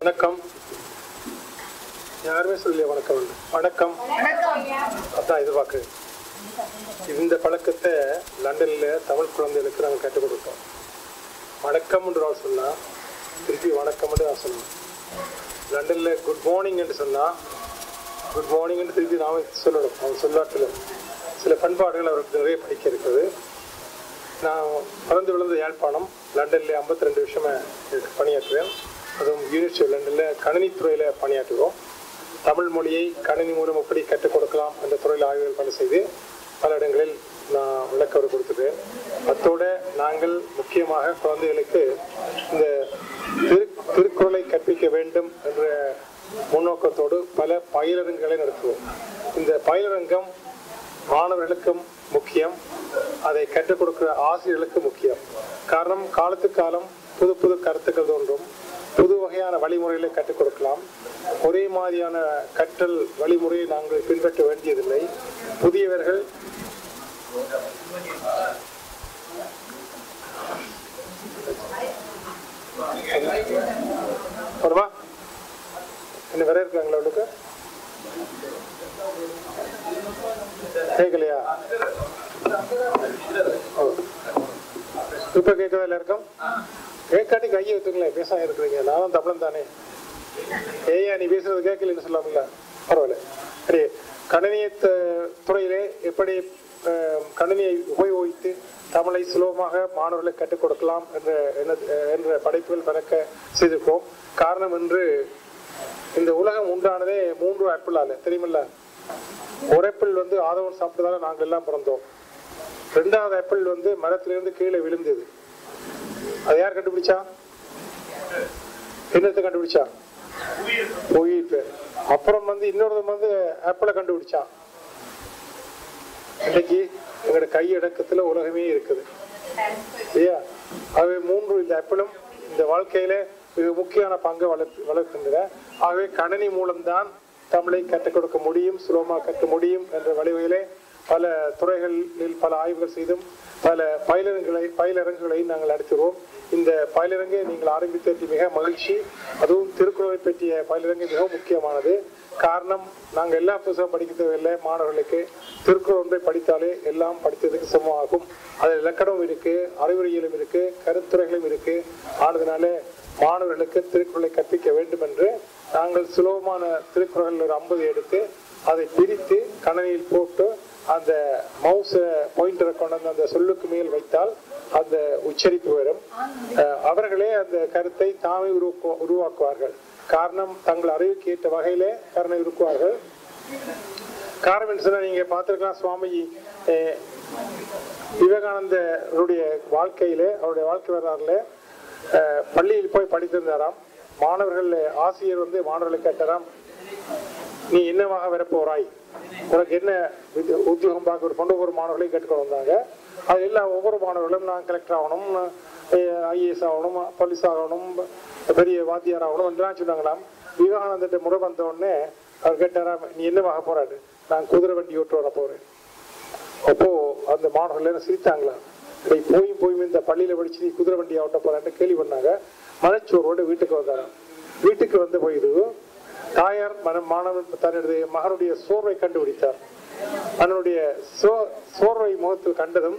வணக்கம். யாருமே சொல்லலையா வணக்கம்? வணக்கம். அதான் எதிர்பார்க்குறேன். இந்த பழக்கத்தை லண்டனில் தமிழ் குழந்தைகளுக்கு நாங்கள் கற்றுக் கொடுத்தோம். வணக்கம்ன்ற சொன்னால் திருப்பி வணக்கம்னு நான் சொல்லணும். லண்டனில் குட் மார்னிங் என்று சொன்னால் குட் மார்னிங்னு திருப்பி நாம சொல்லணும். அவங்க சொல்லாட்டில் சில பண்பாடுகள் அவருக்கு நிறைய படிக்க இருக்குது. நான் பிறந்து விழுந்த யாழ்ப்பாணம், லண்டனில் 52 வருஷமாக பணியாற்றுவேன். அதுவும் யூனிவர்சிட்டி ஆஃப் லண்டனில் கணினித்துறையில் பணியாற்றுவோம். தமிழ் மொழியை கணினி மூலம் எப்படி கற்றுக் கொடுக்கலாம் என்ற துறையில் ஆய்வுகள் பணி செய்து பல இடங்களில் நான் விளக்கவர் கொடுத்துருக்கேன். அத்தோடு நாங்கள் முக்கியமாக குழந்தைகளுக்கு இந்த திருக்குறளை கற்பிக்க வேண்டும் என்ற முன்னோக்கத்தோடு பல பயிலரங்குகளை நடத்துவோம். இந்த பயிலரங்கம் மாணவர்களுக்கும் முக்கியம், அதை கற்றுக் கொடுக்கிற ஆசிரியர்களுக்கு முக்கியம். காரணம், காலத்துக்கு காலம் புது புது கருத்துக்கள் தோன்றும், புது வகையான வழிமுறைகளை கற்றுக் கொடுக்கலாம். ஒரே மாதிரியான கற்றல் வழிமுறையை நாங்கள் பின்பற்ற வேண்டியதில்லை. புதியவர்கள் என்ன வேற இருக்காங்களா? அவளுக்கு கேட்கலையா? இப்ப கேட்கவே எல்லாருக்கும் கேட்காட்டி கையை வச்சுங்களேன். பேச இருக்கிறீங்க, நானும் தமிழன் தானே. ஏயா நீ பேசுறது கேட்கலன்னு சொல்லாமல? பரவாயில்ல. சரி, கணினிய துறையிலே எப்படி கணினியை உபயோகித்து தமிழை சுலபமாக மாணவர்களுக்கு கற்றுக் கொடுக்கலாம் என்ற படைப்புகள் பறக்க செய்திருக்கோம். காரணம் என்று இந்த உலகம் உண்டானதே 3 ஆப்பிளால, தெரியுமில்ல? ஒரு ஆப்பிள் ஆதவன் சாப்பிட்டதால நாங்கள் எல்லாம் பிறந்தோம். 2வது ஆப்பிள் மரத்திலிருந்து கீழே விழுந்தது. அது யார் கண்டுபிடிச்சா? என்னத்தை கண்டுபிடிச்சா? உயிர்ப்பு. அப்புறம் இன்னொரு ஆப்பிளை கண்டுபிடிச்சான். இன்னைக்கு எங்களோட கையடக்கத்துல உலகமே இருக்குது இல்லையா? ஆகவே 3 இந்த ஆப்பிளும் இந்த வாழ்க்கையில மிக முக்கியமான பங்கு வளர்க்கின்றன. ஆகவே கணினி மூலம்தான் தமிழை கற்றுக் கொடுக்க முடியும், சுலபமாக கற்க முடியும் என்ற வழிவகையிலே பல துறைகளில் பல ஆய்வுகள் செய்தும் பல பயிலரங்குகளை நாங்கள் நடத்துவோம். இந்த பயிலரங்கை நீங்கள் ஆரம்பித்தது மிக மகிழ்ச்சி. அதுவும் திருக்குறளை பற்றிய பயிலரங்கு மிகவும் முக்கியமானது. காரணம், நாங்கள் எல்லா புத்தகம் படிக்க தேவையில்லை. மாணவர்களுக்கு திருக்குறள் ஒன்றை படித்தாலே எல்லாம் படித்ததுக்கு சமமாகும். அதில் இலக்கணமும் இருக்கு, அறிவுரையிலும் இருக்கு, கருத்துரைகளும் இருக்கு. ஆனதுனால மாணவர்களுக்கு திருக்குறளை கற்பிக்க வேண்டும் என்று நாங்கள் சுலபமான திருக்குறள் ஒரு 50 எடுத்து அதை பிரித்து கணினியில் போட்டு அந்த மவுஸ் பாயிண்டரை கொண்டு அந்த சொல்லுக்கு மேல் வைத்தால் அந்த உச்சரிப்பு வரும். அவர்களே அந்த கருத்தை தாமே உருவாக்குவார்கள். காரணம், தங்கள் அறிவுக்கு ஏற்ற வகையிலே கருணை இருக்குவார்கள். காரணம் சொன்னா நீங்க பார்த்திருக்கலாம், சுவாமி விவேகானந்தருடைய வாழ்க்கையிலே, அவருடைய வாழ்க்கை வரலாறுல பள்ளியில் போய் படித்திருந்தாராம். மாணவர்கள் ஆசிரியர் மாணவர்களை கேட்டாராம், நீ என்னவாக வரப்போறாய், உனக்கு என்ன உத்தியோகம் பார்க்க ஒரு ஒவ்வொரு மாணவர்களையும் கேட்டுக்கொண்டு வந்தாங்க. அது எல்லாம் ஒவ்வொரு மாணவர்களும் நான் கலெக்டர் ஆகணும், ஐஏஎஸ் ஆகணும், போலீஸ் ஆகணும், பெரிய வாத்தியார் ஆகணும் என்றெல்லாம் சொன்னாங்களாம். விவேகானந்த முறை வந்த உடனே அவர் கேட்டாராம், நீ என்னவாக போறாரு? நான் குதிரை வண்டி ஓட்டு வர போறேன். அப்போ அந்த மாணவர்கள் சிரித்தாங்களா, போய் இந்த பள்ளியில படிச்சு நீ குதிரை வண்டி ஓட்ட போறான்னு கேள்வி பண்ணாங்க. மனச்சோர்வோடு வீட்டுக்கு வந்தாராம். வீட்டுக்கு வந்த போயிது தாயார் மாணவன் தன்னுடைய மகனுடைய சோர்வை கண்டுபிடித்தார். அதனுடைய சோர்வை முகத்தில் கண்டதும்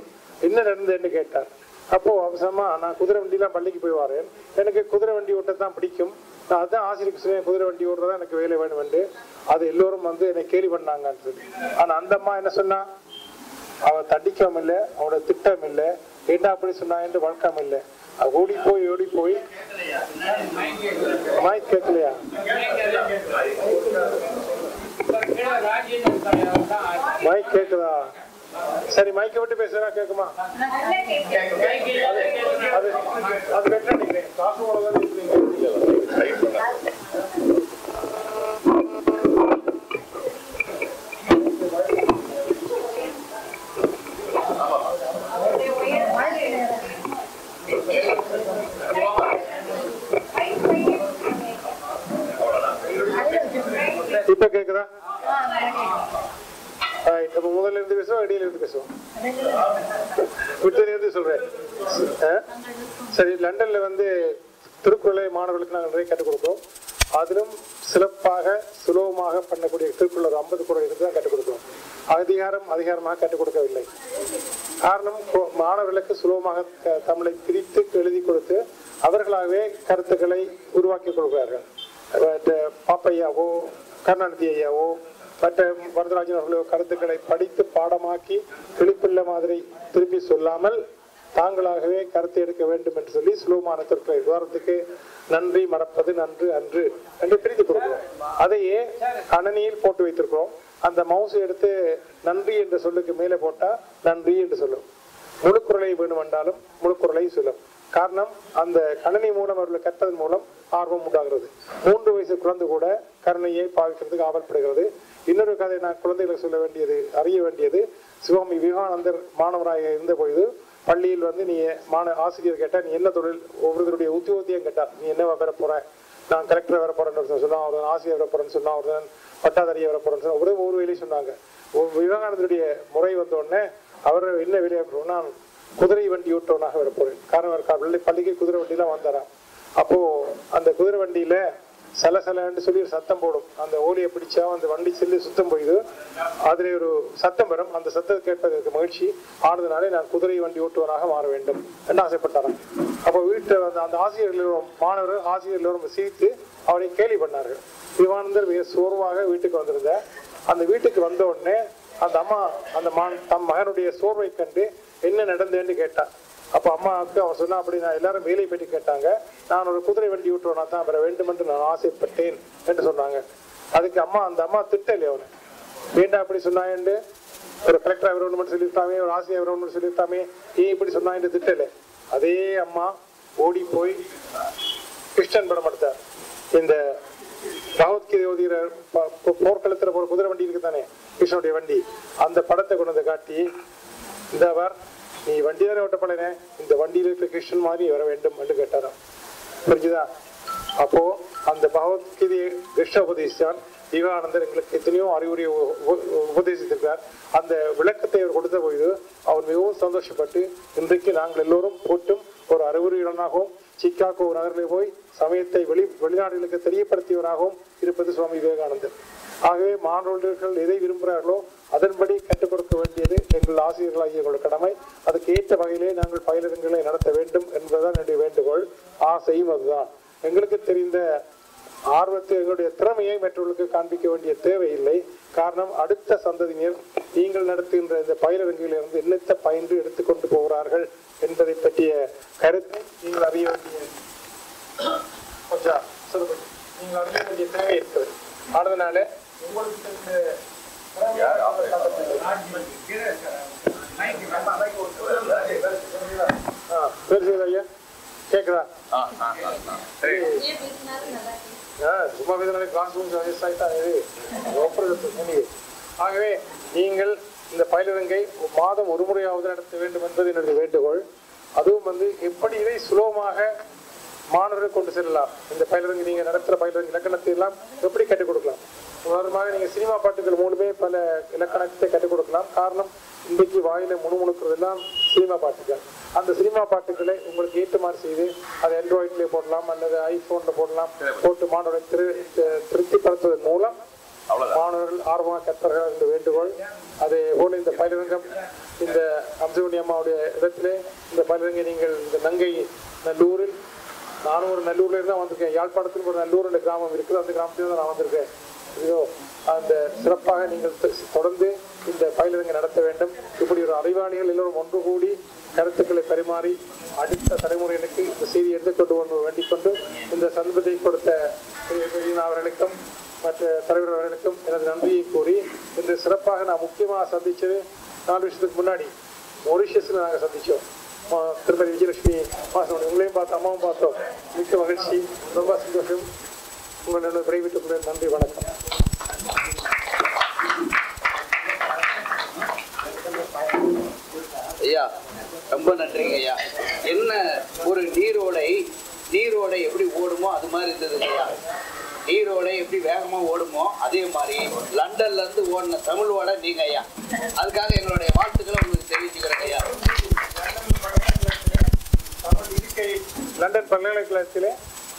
என்ன நடந்ததுன்னு கேட்டார். அப்போ அவசரமா, நான் குதிரை வண்டிலாம் பள்ளிக்கு போய் வரேன், எனக்கு குதிரை வண்டி ஓட்டத்தான் பிடிக்கும், நான் அதான் ஆசிரியருக்கு சொல்லுவேன், குதிரை வண்டி ஓட்டுறதா எனக்கு வேலை வேணும் என்று. அது எல்லோரும் என்னை கேலி பண்ணாங்கன்னு சொல்லி. ஆனா அந்த அம்மா என்ன சொன்னா, அவ தண்டிக்கவும் இல்லை, அவனோட திட்டம் இல்லை, என்ன அப்படி சொன்னா என்று வழக்கம் இல்லை. ஓடி போய் மைக் கேட்கலையா? மைக் கேக்குதா? சரி, மைக்கை விட்டு பேசுறா, கேக்குமா? அது பெட்டர் நினைக்கிறேன். காசு மூலம் இப்ப கேக்குதா? முதல்ல இருந்து பேசுவோம், இடையில இருந்து பேசுவோம், விட்டு இருந்து சொல்றேன். சரி, லண்டன்ல திருக்குறளை மாணவர்களுக்கு நாங்கள் நிறைய கற்றுக் கொடுக்கிறோம். அதிலும் சிறப்பாக சுலபமாக பண்ணக்கூடிய திருக்குறள் 50 குறள் இருந்து தான் கற்றுக் கொடுக்கிறோம். அதிகாரமாக கற்றுக் கொடுக்கவில்லை. காரணம், மாணவர்களுக்கு சுலபமாக தமிழை பிரித்து எழுதி கொடுத்து அவர்களாகவே கருத்துக்களை உருவாக்கி கொடுக்கிறார்கள். பாப்பையாவோ கருணாநிதி ஐயாவோ மற்ற வரதராஜன் அவர்களோ கருத்துக்களை படித்து பாடமாக்கி கிளிப்பிள்ள மாதிரி திருப்பி சொல்லாமல் தாங்களாகவே கருத்தை எடுக்க வேண்டும் என்று சொல்லி சுலபமான சொற்களை, உதாரணத்துக்கு நன்றி மறப்பது நன்று அன்று என்று பிரித்து கொடுக்கிறோம். அதையே கணனியில் போட்டு வைத்திருக்கிறோம். அந்த மவுசை எடுத்து நன்றி என்ற சொல்லுக்கு மேலே போட்டா நன்றி என்று சொல்லும். முழுக்குறளை வேணும் என்றாலும் முழுக்குறளை சொல்லும். காரணம், அந்த கணனி மூலம் அவர்கள் கற்பதன் மூலம் ஆர்வம் உண்டாகிறது. 3 வயசு குழந்தை கூட கருணையை பாவிக்கிறதுக்கு ஆவல்படுகிறது. இன்னொரு கதை நான் குழந்தைகளுக்கு சொல்ல வேண்டியது, அறிய வேண்டியது, சுவாமி விவேகானந்தர் மாணவராக இருந்த பொழுது பள்ளியில் நீ ஆசிரியர் கேட்டா நீ என்ன தொழில், ஒவ்வொருத்தருடைய உத்தியோகத்தையும் கேட்டா நீ என்ன வர போற, நான் கலெக்டர் வர போறேன்னு சொன்னா, அவர் ஆசிரியர் வர போறேன்னு சொன்னா, அவர் பட்டாதாரியை வர போறேன்னு சொன்னா, ஒவ்வொரு வேலையும் சொன்னாங்க. விவேகானந்தருடைய முறை வந்த உடனே அவர் என்ன வேலையை நான் குதிரை வண்டி ஓட்டுவனாக வர போறேன். காரணம், பள்ளிக்கு குதிரை வண்டிலாம் வந்தாராம். அப்போ அந்த குதிரை வண்டியில சலசலன்னு சொல்லி ஒரு சத்தம் போடும். அந்த ஓலியை பிடிச்சா அந்த வண்டி செல்லு சுத்தம் போயிது, அதுல ஒரு சத்தம் வரும். அந்த சத்தத்தை கேட்பதற்கு மகிழ்ச்சி ஆனதுனாலே நான் குதிரை வண்டி ஓட்டுவனாக மாற வேண்டும் என்று ஆசைப்பட்டாராம். அப்போ வீட்டில் அந்த ஆசிரியர்களும் மாணவர்கள் ஆசிரியர்களும் சிரித்து அவரை கேலி பண்ணார்கள். விவேகானந்தர் மிக சோர்வாக வீட்டுக்கு வந்திருந்த அந்த வீட்டுக்கு வந்த உடனே அந்த அம்மா தம் மகனுடைய சோர்வை கண்டு என்ன நடந்தேன்னு கேட்டான். அப்போ அம்மாவுக்கு அவன் சொன்னா, அப்படி நான் எல்லாரும் வேலை பற்றி கேட்டாங்க, நான் ஒரு குதிரை வண்டி விட்டுவனா தான் வர வேண்டும் என்று நான் ஆசைப்பட்டேன் என்று சொன்னாங்க. அதுக்கு அந்த அம்மா திட்டலையே அவனை, வேண்டாம் அப்படி சொன்னாயண்டு, ஒரு கலெக்டர் வரணும்னு சொல்லியிருக்காமே, ஒரு ஆசிரியர் வரணும்னு சொல்லியிருக்காமே, ஏன் இப்படி சொன்னான்னு திட்டலை. அதே அம்மா ஓடி போய் கிருஷ்ணன் படம் எடுத்தார். இந்த பகவத்கீதை ஓதுகிற போர்க்களத்துல போற குதிரை வண்டி இருக்கு தானே, கிருஷ்ணனுடைய வண்டி, அந்த படத்தை கொண்டு வந்து காட்டி, இந்த நீ வண்டி தானே ஓட்டப்படனே, இந்த வண்டியில இருக்க கிருஷ்ணன் மாதிரி வர வேண்டும் என்று கேட்டாராம். புரிஞ்சுதா? அப்போ அந்த பகவத்கீதையை கிருஷ்ண உபதேசித்தான். விவேகானந்தர் எங்களுக்கு எத்தனையோ அறிவுரையை உபதேசித்திருக்கிறார். அந்த விளக்கத்தை அவர் கொடுத்த பொழுது அவர் மிகவும் சந்தோஷப்பட்டு, இன்றைக்கு நாங்கள் எல்லோரும் போட்டும் ஒரு அறிவுரையுடனாகவும் சிக்காகோ நகரில் போய் சமயத்தை வெளிநாடுகளுக்கு தெரியப்படுத்தியவராகவும் இருப்பது சுவாமி விவேகானந்தர். ஆகவே மாணவர்கள் எதை விரும்புகிறார்களோ அதன்படி கற்றுக் கொடுக்க வேண்டியது எங்கள் ஆசிரியர்களாகிய எங்களோட கடமை. அதுக்கு ஏற்ற வகையிலே நாங்கள் பயிலரங்களை நடத்த வேண்டும் என்பதுதான் என்னுடைய வேண்டுகோள், ஆசையும் அதுதான். எங்களுக்கு தெரிந்த ஆர்வத்தை, எங்களுடைய திறமையை மற்றவர்களுக்கு காண்பிக்க வேண்டிய தேவையில்லை. காரணம், அடுத்த சந்ததியினர் நீங்கள் நடத்துகின்ற இந்த பயிலரங்கிலிருந்து என்னத்தை பயின்று எடுத்துக்கொண்டு போகிறார்கள் என்பதை பற்றிய கருத்தை நீங்கள் அறிய வேண்டிய தேவை இருக்கிறது. அதனால உங்களுக்கு கேக்குதா? சும்மா ஆகவே நீங்கள் இந்த பயிலரங்கை மாதம் ஒரு முறையாவது நடத்த வேண்டும் என்பது என்னுடைய வேண்டுகோள். அதுவும் எப்படி இதை சுலபமாக மாணவர்கள் கொண்டு செல்லலாம். இந்த பயிலரங்கு நீங்க நடத்துற பயிலரங்கு இலக்கணத்தை எல்லாம் எப்படி கற்றுக் கொடுக்கலாம். உதாரணமாக நீங்க சினிமா பாட்டுகள் மூலமே பல இலக்கணத்தை கற்றுக் கொடுக்கலாம். காரணம், இன்றைக்கு வாயில முணுமுணுக்கிறதெல்லாம் சினிமா பாட்டுகள். அந்த சினிமா பாட்டுகளை உங்களுக்கு ஏற்றுமாறு செய்து அதை ஆண்ட்ராய்ட்லேயே போடலாம் அல்லது ஐபோன்ல போடலாம். போட்டு மாணவர்களை திருப்திப்படுத்துவதன் மூலம் மாணவர்கள் ஆர்வமாக கற்பார்கள் என்ற வேண்டுகோள். அதே போல இந்த பயிலரங்கம் இந்த அம்சவணி அம்மாவுடைய இடத்திலே இந்த பயிலரங்கை நீங்கள் இந்த நங்கை நல்லூரில், நானும் ஒரு நல்லூர்ல இருந்தா வந்திருக்கேன். யாழ்ப்பாணத்தில் ஒரு நல்லூர் என்ற கிராமம் இருக்குது, அந்த கிராமத்தில் தான் நான் வந்திருக்கேன். இதோ அந்த சிறப்பாக நீங்கள் தொடர்ந்து இந்த பயிலரங்கை நடத்த வேண்டும். இப்படி ஒரு அறிவாளிகள் எல்லோரும் ஒன்று கூடி கருத்துக்களை பரிமாறி அடுத்த தலைமுறையினருக்கு இந்த செய்தி எடுத்துக்கொண்டு வந்து வேண்டிக் கொண்டு இந்த சந்தர்ப்பத்தை கொடுத்த அவர்களுக்கும் மற்ற தலைவர்களுக்கும் எனது நன்றியை கூறி, இன்று சிறப்பாக நான் முக்கியமாக சந்திச்சது 4 வருஷத்துக்கு முன்னாடி மொரிஷியஸ்ல நாங்கள் சந்திச்சோம். திருமதி விஜயலட்சுமி மாசம் உங்களையும் பார்த்தோம், அம்மாவும் பார்த்தோம். மிக்க மகிழ்ச்சி, ரொம்ப சந்தோஷம். உங்களோட விரைவிட்டு நன்றி, வணக்கம். ஐயா ரொம்ப நன்றிங்க ஐயா. என்ன ஒரு நீரோடை எப்படி ஓடுமோ அது மாதிரி இருந்தது ஐயா. நீரோடை எப்படி வேகமா ஓடுமோ அதே மாதிரி லண்டன்ல இருந்து ஓடின தமிழோட நீங்க ஐயா. அதுக்காக எங்களுடைய வாழ்த்துக்களை உங்களுக்கு தெரிவிச்சுக்கிறேன் ஐயா. லண்டன் பல்கலைக்கழகத்திலே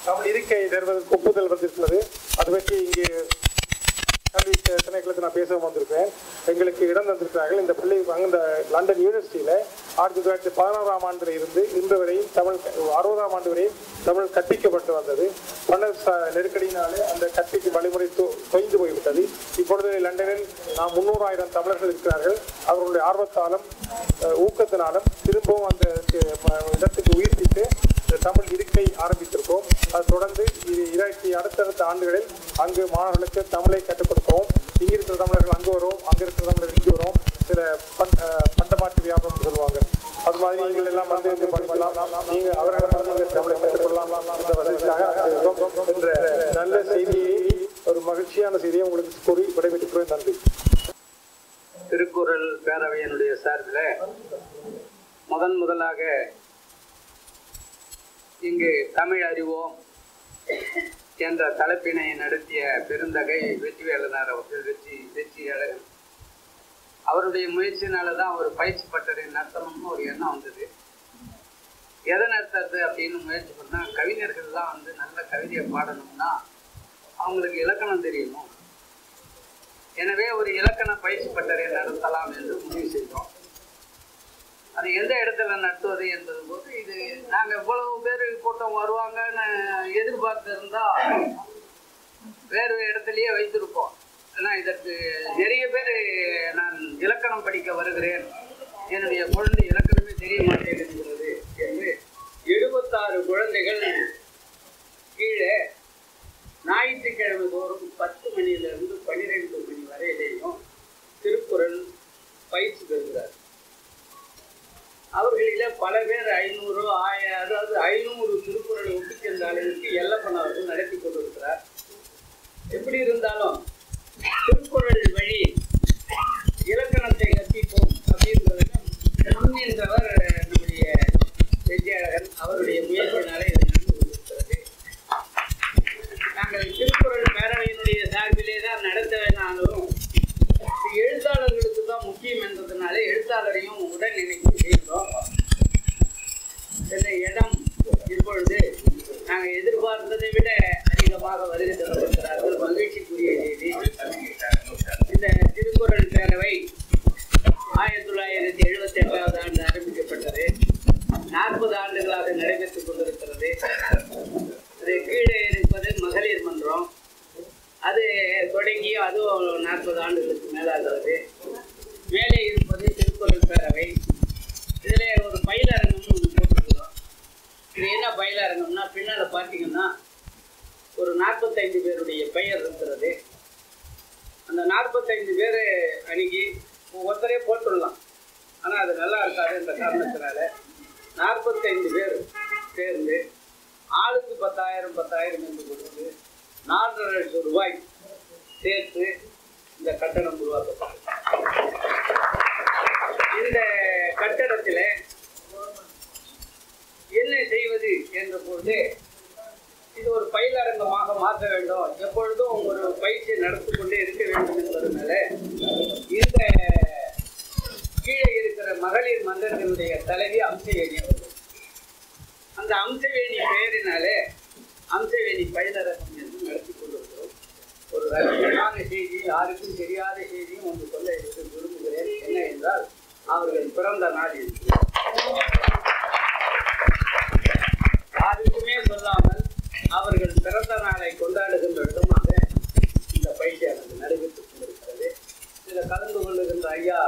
தமிழ் இருக்கை தருவதற்கு ஒப்புதல் வந்திருக்கிறது. அது பற்றி இங்கே கல்வி திணைக்களத்தில் நான் பேச வந்திருக்கேன். எங்களுக்கு இடம் தந்திருக்கிறார்கள். இந்த பள்ளி அந்த லண்டன் யூனிவர்சிட்டியில் 1916ஆம் ஆண்டில் இருந்து இன்று வரையும் தமிழ் 60ஆம் ஆண்டு வரையும் தமிழ் கற்பிக்கப்பட்டு வந்தது. மன்னர் நெருக்கடியினாலே அந்த கற்பிக்கு வழிமுறை தொய்ந்து போய்விட்டது. இப்பொழுது லண்டனில் நாம் 300,000 தமிழர்கள் இருக்கிறார்கள். அவர்களுடைய ஆர்வத்தாலும் ஊக்கத்தினாலும் திரும்பவும் அந்த இடத்துக்கு உயிர்ப்பித்து தமிழ் இருக்கை ஆரம்பித்திருக்கோம். அது தொடர்ந்து அடுத்தடுத்த ஆண்டுகளில் அங்கு மாணவர்களுக்கு தமிழை கற்றுக் கொடுக்கவும், இங்க இருக்கிற தமிழர்கள் அங்கு வருவோம், அங்க இருக்கிற தமிழர்கள் இங்கு வருவோம். சில பண்டமாற்று வியாபாரம் சொல்லுவாங்க. அது மாதிரி நீங்கள் எல்லாம் வந்து படிக்கலாம், நீங்க அவர்களிடம் தமிழை கற்றுக்கொள்ளலாம் என்ற வசதிக்காக என்ற நல்ல செய்தியை, ஒரு மகிழ்ச்சியான செய்தியை உங்களுக்கு கூறி விடைபெற்றுக்கிறேன். நன்றி. திருக்குறள் பேரவையினுடைய சார்பில் முதலாக இங்கு தமிழ் அறிவோம் என்ற தலைப்பினை நடத்திய பெருந்தகை வெற்றிவேலனார் அவர்கள் வெற்றியாளர் அவருடைய முயற்சினால தான் ஒரு பயிற்சி பட்டறை நடத்தணும்னு ஒரு எண்ணம் வந்தது. எதை நடத்துறது அப்படின்னு முயற்சி பண்ணால், கவிஞர்கள்லாம் வந்து நல்ல கவிதையை பாடணும்னா அவங்களுக்கு இலக்கணம் தெரியணும். எனவே ஒரு இலக்கண பயிற்சி பட்டறை நடத்தலாம் என்று முடிவு செய்தோம். அது எந்த இடத்துல நடத்துவது என்பது போது, இது நாங்கள் இவ்வளவு பேர் கூட்டம் வருவாங்கன்னு எதிர்பார்த்து இருந்தால் வேறு இடத்துலையே வைத்திருப்போம். ஏன்னா இதற்கு நிறைய பேர் நான் இலக்கணம் படிக்க வருகிறேன், என்னுடைய குழந்தை இலக்கணமே தெரிய மாட்டேங்கிறது என்று 76 குழந்தைகள் கீழே ஞாயிற்றுக்கிழமை தோறும் 10 மணியிலிருந்து 12 மணி வரையிலேயும் திருக்குறள் பயிற்சி பெறுகிறார். அவர்களில பல பேர் 500 அதாவது 500 திருக்குறளை ஒப்பிக்கின்ற அளவிற்கு எல்லப்பன் அவர்கள் நடத்தி கொண்டிருக்கிறார். எப்படி இருந்தாலும் திருக்குறள் வழி இலக்கணத்தை கற்பிப்போம் அப்படின்றதுக்கு முன்னின்றவர் நம்முடைய வெற்றியாளர்கள். அவருடைய முயற்சியினாலே இது நடந்து கொண்டிருக்கிறது. நாங்கள் திருக்குறள் பேரவையினுடைய சார்பிலே தான் நடத்த வேணாலும் எழுத்தாளர்களுக்கு தான் முக்கியம் என்பதனாலே எழுத்தாளரையும் உடன் இணைத்து செய்கிறோம். இந்த இடம் இப்பொழுது நாங்கள் எதிர்பார்த்ததை விட அதிகமாக வருகை தந்திருக்கிறார்கள். மகிழ்ச்சிக்குரிய செய்தி. இந்த திருக்குறள் பேரவை 1978ஆம் ஆண்டு ஆரம்பிக்கப்பட்டது. 40 ஆண்டுகளாக நடைபெற்றுக் கொண்டிருக்கிறது. அது கீழே இருப்பது மகளிர் மன்றம். அது தொடங்கி அதுவும் 40 ஆண்டுகளுக்கு மேலாகிறது. மேலே இருப்பது திருக்குறள் பேரவை. இதில் ஒரு பயிலரங்கம்னு ஒன்று போட்டிருக்கிறோம். இது என்ன பயிலரங்கம்னா, பின்னால் பார்த்தீங்கன்னா ஒரு 45 பேருடைய பெயர் இருக்கிறது. அந்த 45 பேர் அன்னைக்கு ஒருத்தரே போட்டுடலாம், ஆனால் அது நல்லா இருக்காது. என்ற காரணத்தினால 45 பேர் சேர்ந்து ஆளுக்கு 10,000 என்று கொடுத்து 4,5 லட்சம் ரூபாய் சேர்த்து இந்த கட்டணம் உருவாக்கப்பட்டது. இந்த கட்டடத்தில் என்ன செய்வது என்ற பொழுது, இது ஒரு பயிலரங்கமாக மாற்ற வேண்டும், எப்பொழுதும் ஒரு பயிற்சியை நடத்தி கொண்டே இருக்க வேண்டும் என்பதனால இந்த கீழே இருக்கிற மகளிர் மன்றத்தினுடைய தலைவி அம்சவேணி அவர்கள், அந்த அம்சவேணி பெயரினாலே அம்சவேணி பயிலரங்கம் என்று நடத்தி கொண்டிருக்கிறோம். ஒரு ரகசியமான செய்தி, யாருக்கும் தெரியாத செய்தியும் ஒன்று சொல்ல விரும்புகிறேன். என்ன என்றால், அவர்கள் பிறந்த நாள் இருக்கு. யாருக்குமே சொல்லாமல் அவர்கள் பிறந்த நாளை கொண்டாடுகின்ற விதமாக இந்த பயிற்சியானது நடைபெற்றுக் கொண்டிருக்கிறது. இதில் கலந்து கொள்ளுகின்ற ஐயா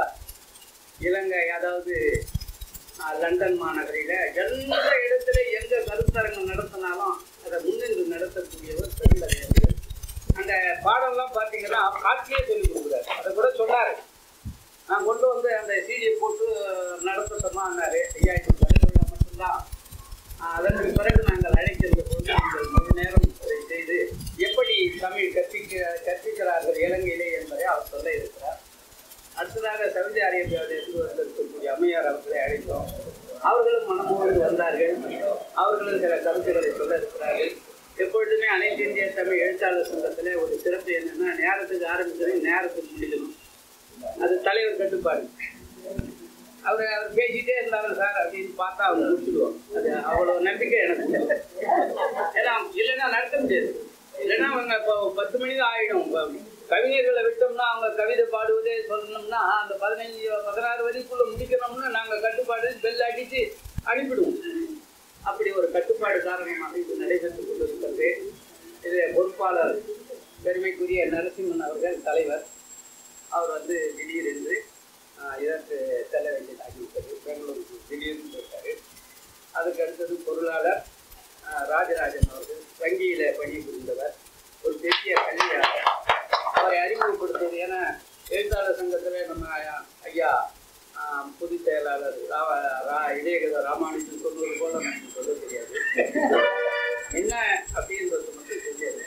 இலங்கை, அதாவது லண்டன் மாநகரில் எந்த இடத்துல எந்த கருத்தரங்கம் நடத்தினாலும் அதை முன்னின்று நடத்தக்கூடியவர் பெருந்தகையர்கள். அந்த பாடம்லாம் பார்த்தீங்கன்னா காட்சியே சொல்லிக் கொடுக்குறாரு. அதை கூட சொன்னார். நான் கொண்டு வந்து அந்த சீடியை போட்டு நடத்தட்டோமான்னாரு. ஐயா இது தலைவர்கள் மட்டும்தான். அதற்கு பிறகு நாங்கள் அழைத்திருந்த போது இந்த 3 நேரம் செய்து எப்படி தமிழ் கற்பிக்கிறார்கள் இலங்கையிலே என்பதை அவர் சொல்ல இருக்கிறார். அடுத்ததாக சவுதி அரேபியாவிலிருந்து வந்திருக்கக்கூடிய அம்மையார் அவர்களை அழைத்தோம். அவர்களும் மனமோடு வந்தார்கள். அவர்களும் சில கருத்துக்களை சொல்ல இருக்கிறார்கள். எப்பொழுதுமே அனைத்து இந்திய தமிழ் எழுத்தாளர் சங்கத்தில் ஒரு சிறப்பு என்னன்னா, நேரத்துக்கு ஆரம்பிச்சது நேரத்துக்கு முடிக்கணும். அது தலைவர் கட்டுப்பாடு. அவர் பேசிட்டே இருந்தாலும் சார் அப்படின்னு பார்த்தா அவங்க முடிச்சுடுவோம். அது அவ்வளோ நம்பிக்கை எனக்கு. ஏன்னா இல்லைன்னா நடத்த முடியாது. இல்லைன்னா அவங்க இப்போ 10 மணி தான் ஆகிடும். கவிஞர்களை விட்டோம்னா அவங்க கவிதை பாடுவதே சொல்லணும்னா அந்த 15-16 வரைக்குள்ள முடிக்கணும்னு நாங்கள் கட்டுப்பாடு பெல் அடித்து அனுப்பிடுவோம். அப்படி ஒரு கட்டுப்பாடு காரணமாக இது நடைபெற்றுக் கொண்டிருக்கிறது. இது பொறுப்பாளர் பெருமைக்குரிய நரசிம்மன் அவர்கள் தலைவர். அவர் திடீரென்று இதற்கு செல்ல வேண்டியதாகிவிட்டது. பெங்களூருக்கு திடீர்னு போயிட்டாரு. அதுக்கு அடுத்தது பொருளாளர் ராஜராஜன் அவர்கள் வங்கியில் பணிபுரிந்தவர், ஒரு பெரிய கல்வியாளர். அவரை அறிமுகப்படுத்துவது ஏன்னா எழுத்தாளர் சங்கத்தில் நம்ம ஐயா பொதுச் செயலாளர் இதயகத ராமானுஜன் சொல்வது போல நமக்கு சொல்ல தெரியாது. என்ன அப்படின்றது மட்டும் தெரியாது.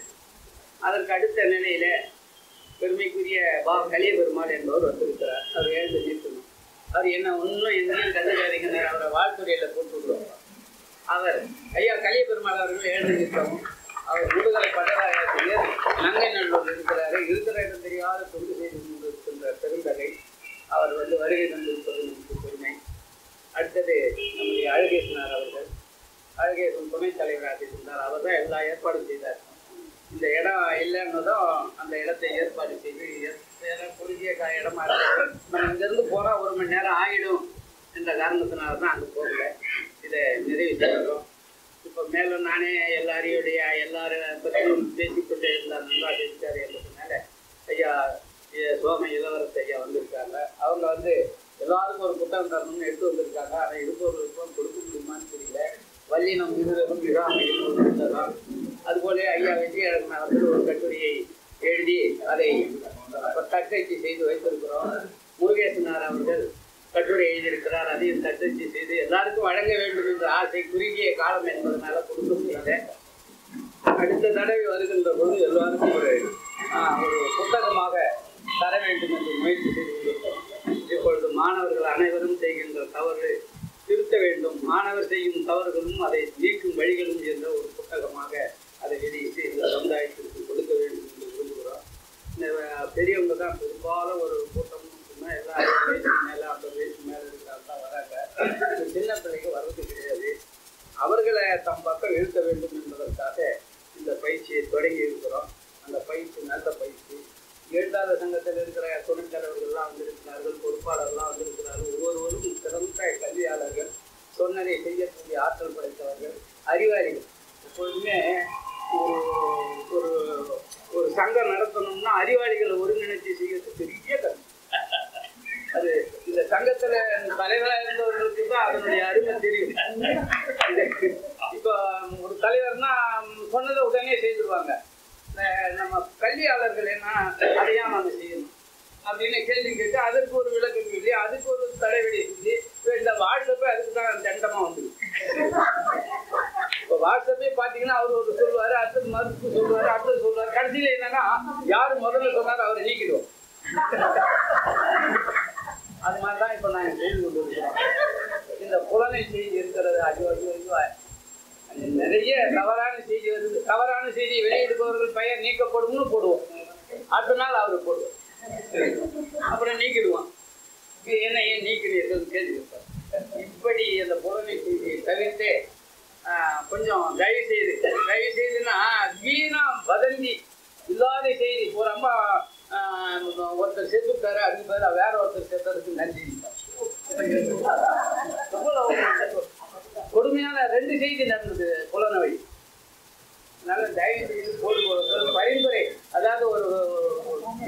அதற்கு அடுத்த நிலையில பெருமைக்குரிய கலிய பெருமாள் என்பவர் வந்திருக்கிறார். அவர் எழுந்து நிற்கணும். அவர் என்ன ஒன்றும் எங்கேயும் கண்டுக்காதீங்க, அவரை வாழ்த்துறையில போட்டு விடுவாங்க. அவர் ஐயா கலிய பெருமாள் அவர்கள் எழுந்து நிற்கவும், அவர் முதுகலை பட்டதாரியாசிரியர், நங்கை நல்லூர் இருக்கிறாரு. இருக்கிற இடம் தெரியாத தொண்டு செய்து கொண்டிருக்கின்ற பெருந்தகை. அவர் வருகை தந்திருப்பது நமக்கு பெருமை. அடுத்தது நம்முடைய அழகேசனார் அவர்கள். அழகேசன் துணைத் தலைவராக இருந்தார். அவர் தான் எல்லா ஏற்பாடும் செய்தார். இந்த இடம் இல்லைன்னதும் அந்த இடத்தை ஏற்பாடு செய்து குறுகிய இடமா இருக்கிறது. நம்ம இங்கேருந்து போனால் 1 மணி நேரம் ஆகிடும் என்ற காரணத்தினால தான் அங்கே போகல. இதை நிறைவு செய்கிறோம். இப்போ மேலும் நானே எல்லாரையும் பற்றியும் பேசிக்கொண்டே இருந்தார். நல்லா பேசிட்டார் என்பதனால ஐயா சோம இளவரசு ஐயா வந்திருக்காங்க. அவங்க எல்லாருக்கும் ஒரு புத்தகம் தரணும்னு எடுத்து வந்திருக்காங்க. அதை இருப்பவர்களுக்கும் கொடுக்க முடியுமான்னு தெரியல. வல்லினம் இருவரும் இடாமையும் இருந்ததான். அதுபோல ஐயா வெற்றியழகன் அவர்கள் ஒரு கட்டுரையை எழுதி அதை தட்டச்சு செய்து வைத்திருக்கிறோம். முருகேசனார் அவர்கள் கட்டுரை எழுதியிருக்கிறார். அதையும் தட்டச்சு செய்து எல்லாருக்கும் வழங்க வேண்டும் என்ற ஆசை குறுகிய காலம் என்பதனால கொடுக்க முடியல. அடுத்த தடவை வருகின்ற போது எல்லாருக்கும் ஒரு புத்தகமாக தர வேண்டும் என்று முயற்சி செய்து கொண்டிருக்கிறோம். இப்பொழுது மாணவர்கள் அனைவரும் செய்கின்ற தவறு திருத்த வேண்டும், மாணவர் செய்யும் தவறுகளும் அதை நீக்கும் வழிகளும் என்ற ஒரு புத்தகமாக அதை வெளியிட்டு இந்த சமுதாயத்திற்கு கொடுக்க வேண்டும் என்று விரும்புகிறோம். இந்த பெரியவங்க தான் பெரும்பாலும் ஒரு கூட்டம் சொன்னால் எல்லாரும் வயசு மேலே 50 வயசு மேலே இருக்கிறாங்க வராங்க. சின்ன பிள்ளைங்க வர்றது கிடையாது. அவர்களை தம் பக்கம் இழுக்க வேண்டும் என்பதற்காக இந்த பயிற்சியை தொடங்கி இருக்கிறோம். அந்த பயிற்சி நல்ல பயிற்சி. எழுத்தாளர் சங்கத்தில் இருக்கிற துணைத் தலைவர்கள்லாம் வந்திருக்கிறார்கள், பொறுப்பாளர்கள்லாம் வந்திருக்கிறார்கள். ஒவ்வொருவரும் சிறந்த கல்வியாளர்கள், சொன்னதை செய்யக்கூடிய ஆற்றல் படைத்தவர்கள், அறிவாளிகள். எப்பொழுதுமே ஒரு சங்கம் நடத்தணும்னா அறிவாளிகளை ஒருங்கிணைச்சி செய்யறது பெரிய கல்வி. அது இந்த சங்கத்துல தலைவராக இருந்தவர்களுக்கு தான் அதனுடைய அருமை தெரியும். இப்போ ஒரு தலைவர்னா சொன்னதை உடனே செய்திருவாங்க. நம்ம கல்வியாளர்கள் என்ன அதையா நம்ம செய்யணும் அப்படின்னு கேள்வி கேட்டு அதற்கு ஒரு விளக்கம் சொல்லி அதுக்கு ஒரு தலைவலி சொல்லி இந்த வாட்ஸ்அப்பே அதுக்கு தான் தண்டமா வந்துடும். இப்போ வாட்ஸ்அப்பே பார்த்தீங்கன்னா அவர் ஒரு சொல்லுவாரு, அடுத்தது மறுப்பு சொல்லுவாரு, அடுத்தது சொல்லுவாரு. கடைசியில் என்னன்னா யாரு முதல்ல சொன்னாலும் அவரை நீக்கிடுவோம். அது மாதிரிதான் இப்போ நாங்கள் செய்து கொண்டு இருக்கிறோம். இந்த புலனை செய்தி இருக்கிறது அது நிறைய தவறான செய்தி வருது. தவறான செய்தியை வெளியிடுபவர்கள் பெயர் நீக்கப்படும்னு போடுவோம். அடுத்த நாள் அவரு போடுவோம், அப்புறம் நீக்கிடுவோம். என்ன ஏன் நீக்கிறீர்கள் கேள்வி இருப்பார். இப்படி அந்த புலனை செய்தியை தவிர்த்து கொஞ்சம் தயவு செய்துன்னா வீணா வதந்தி இல்லாத செய்தி. ஒரு அம்மா ஒருத்தர் செத்துட்டாரு, அதுக்கு பேர் வேற ஒருத்தர் செத்ததுக்கு நன்றி. கொடுமையான 2 செய்தி நடந்தது புலனவை. அதனால தயவு செய்து போடுபவர்கள் பரிந்துரை, அதாவது ஒரு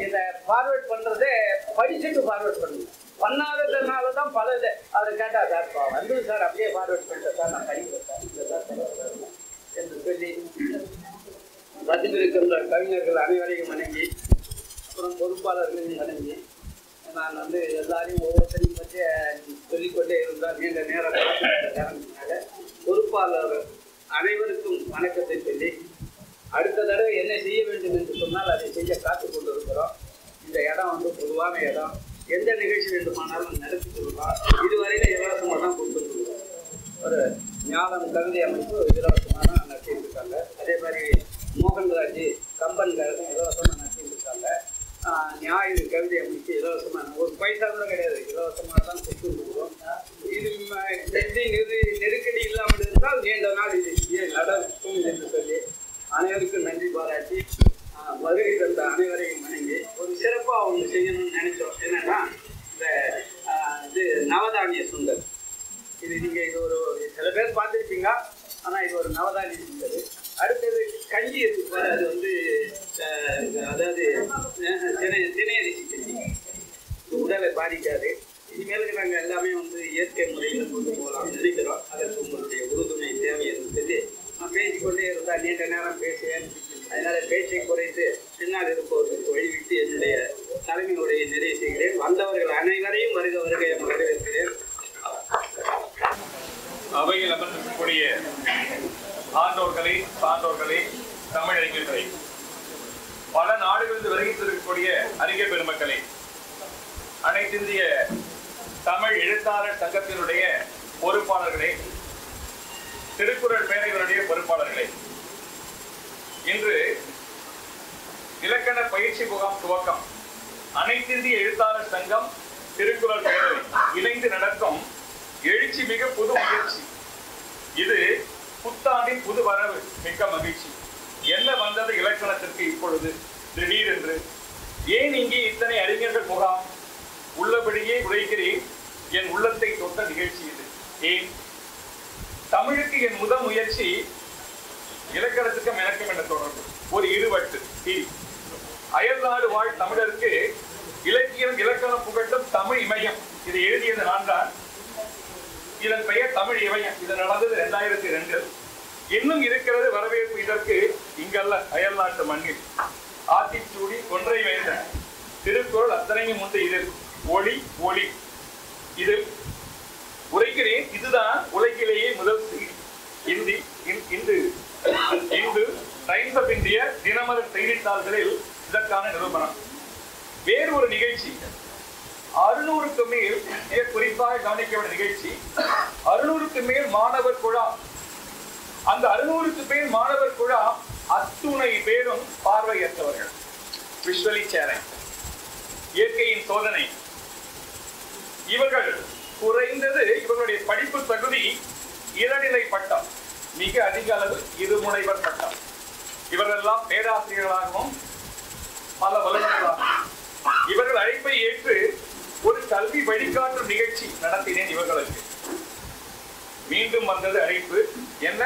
இதை ஃபார்வேர்ட் பண்றதே படிச்சுட்டு ஃபார்வேர்ட் பண்ணுங்க. பண்ணாததுனால தான் பல இதை அதை கேட்டா சார் வந்து சார் அப்படியே ஃபார்வேர்ட் பண்ணிட்டேன் சார், நான் படிக்கிறேன் சார் இந்த சார் என்று சொல்லி பதிலிருக்கின்ற கவிஞர்கள் அனைவரையும் வணங்கி, அப்புறம் பொறுப்பாளர்களையும் வணங்கி, நான் எல்லாரையும் ஒவ்வொருத்தரையும் பற்றி சொல்லிக்கொண்டே இருந்தால் நீண்ட நேரம் காரணத்தினால பொறுப்பாளர் அனைவருக்கும் வணக்கத்தை சொல்லி அடுத்த தடவை என்ன செய்ய வேண்டும் என்று சொன்னால் அதை செய்ய காத்துக் கொண்டு இருக்கிறோம். இந்த இடம் பொதுவான இடம், எந்த நிகழ்ச்சி வேண்டுமானாலும் நடத்தி கொடுக்கலாம். இதுவரையில இலவசமாக தான் கொடுத்துருக்கோம். ஒரு ஞானம் கவிதை அமைப்பு இலவசமாக தான் நடத்திட்டு இருக்காங்க. அதே மாதிரி மோகன்ராஜ் கம்பன் கழகம் இலவசமாக நடத்திட்டு இருக்காங்க. ஞாயிறு கவிதை அமைப்பு இலவசமாக, ஒரு பைசா கூட கிடையாது, இலவசமாக தான் கொடுத்துருக்கிறோம். இது நெருக்கடி இல்லாமல் இருந்தால் நீண்ட நாள் இது நடக்கும் என்று சொல்லி அனைவருக்கும் நன்றி பாராட்டி வருகை தந்த அனைவரையும் வணங்கி ஒரு சிறப்பாக அவங்க செய்யணும்னு நினைச்சோம். என்னன்னா இந்த இது நவதானிய சுண்டல். இது நீங்கள் இது ஒரு சில பேர் பார்த்துருப்பீங்க. ஆனால் இது ஒரு நவதானிய சுண்டல். அடுத்தது கஞ்சி இருக்கு, அது வந்து அதாவது திணையரிசி கஞ்சி. உடலை பாதிக்காது. இனிமேலுக்கு நாங்கள் எல்லாமே வந்து இயற்கை முறையில் கொண்டு போகலாம்னு நினைக்கிறோம். அதற்கு உங்களுடைய உறுதுணை தேவை என்று சொல்லி நான் பேசிக்கொண்டே இருந்தால் நீண்ட நேரம் பேசுவேன். அதனால பேச்சை குறைத்து பின்னால் இருப்பவர்களுக்கு வழிவிட்டு என்னுடைய தலைமையுடைய நிறைவு செய்கிறேன். வந்தவர்கள் அனைவரையும் வருக வருகை வரவேற்கிறேன். அவையில் அமர்ந்திருக்கக்கூடிய ஆண்டோர்களே, சான்றோர்களே, தமிழறிஞர்களே, பல நாடுகளில் வருகின்றிருக்கக்கூடிய அறிஞர் பெருமக்களே, அனைத்து இந்திய தமிழ் எழுத்தாளர் சங்கத்தினுடைய பொறுப்பாளர்களே, திருக்குறள் பேரவையினுடைய பொறுப்பாளர்களே, இன்று இலக்கண பயிற்சி முகாம் துவக்கம் அனைத்து இந்திய எழுத்தாளர் சங்கம் திருக்குறள் பேரவை இணைந்து நடக்கும் எழுச்சி மிக புது முயற்சி. இது புத்தாண்டின் புது வரவு, மிக்க மகிழ்ச்சி. என்ன வந்தது இலக்கணத்திற்கு இப்பொழுது திடீரென்று? ஏன் இங்கே இத்தனை அறிஞர்கள் முகாம்? உள்ளபடியே உழைக்கிறேன், என் உள்ளத்தை தொட்ட நிகழ்ச்சி இது. ஏன்? தமிழுக்கு என் முதல் முயற்சி இலக்கணத்துக்கும் எனக்கும் என்ற தொடர்பு. ஒரு இருவட்டு தீரி. அயல்நாடு வாழ் தமிழருக்கு இலக்கியம் இலக்கணம் புகட்டும் தமிழ் இமயம். இதை எழுதியது நான் தான். இதன் பெயர் தமிழ் இமயம். இது நடந்தது 2002. இன்னும் இருக்கிறது வரவேற்பு இதற்கு. இங்கல்ல, அயல்நாட்டு மண்ணில். ஆத்திச்சூடி கொன்றை வேந்தன் திருக்குறள் அத்தனையும் உண்டு. இதில் ஒளி ஒளி இதில் உரைக்கிறேன். இதுதான் உலகிலேயே முதல் Hindi Hindu Times of India Dinamalar செய்தித்தாள்களில் இதற்கான நிரூபணம். வேறு ஒரு நிகழ்ச்சி 600க்கு மேல், குறிப்பாக கவனிக்க வேண்டிய நிகழ்ச்சி, 600க்கு மேல் மாணவர் குழா. அந்த 600க்கு மேல் மாணவர் குழா அத்துணை பேரும் பார்வையற்றவர்கள். விஷுவலி சேலஞ்ச், இயற்கையின் சோதனை. இவர்கள் குறைந்தது இவர்களுடைய படிப்பு தகுதி இளநிலை பட்டம், மிக அதிக அளவு இருமுனைவர் பட்டம். இவர்களெல்லாம் பேராசிரியர்களாகவும் பல வல்லுநர்களாகவும். இவர்கள் அழைப்பை ஏற்று ஒரு கல்வி வழிகாட்டும் நிகழ்ச்சி நடத்தினேன் இவர்களுக்கு. மீண்டும் வந்தது அழைப்பு. என்ன?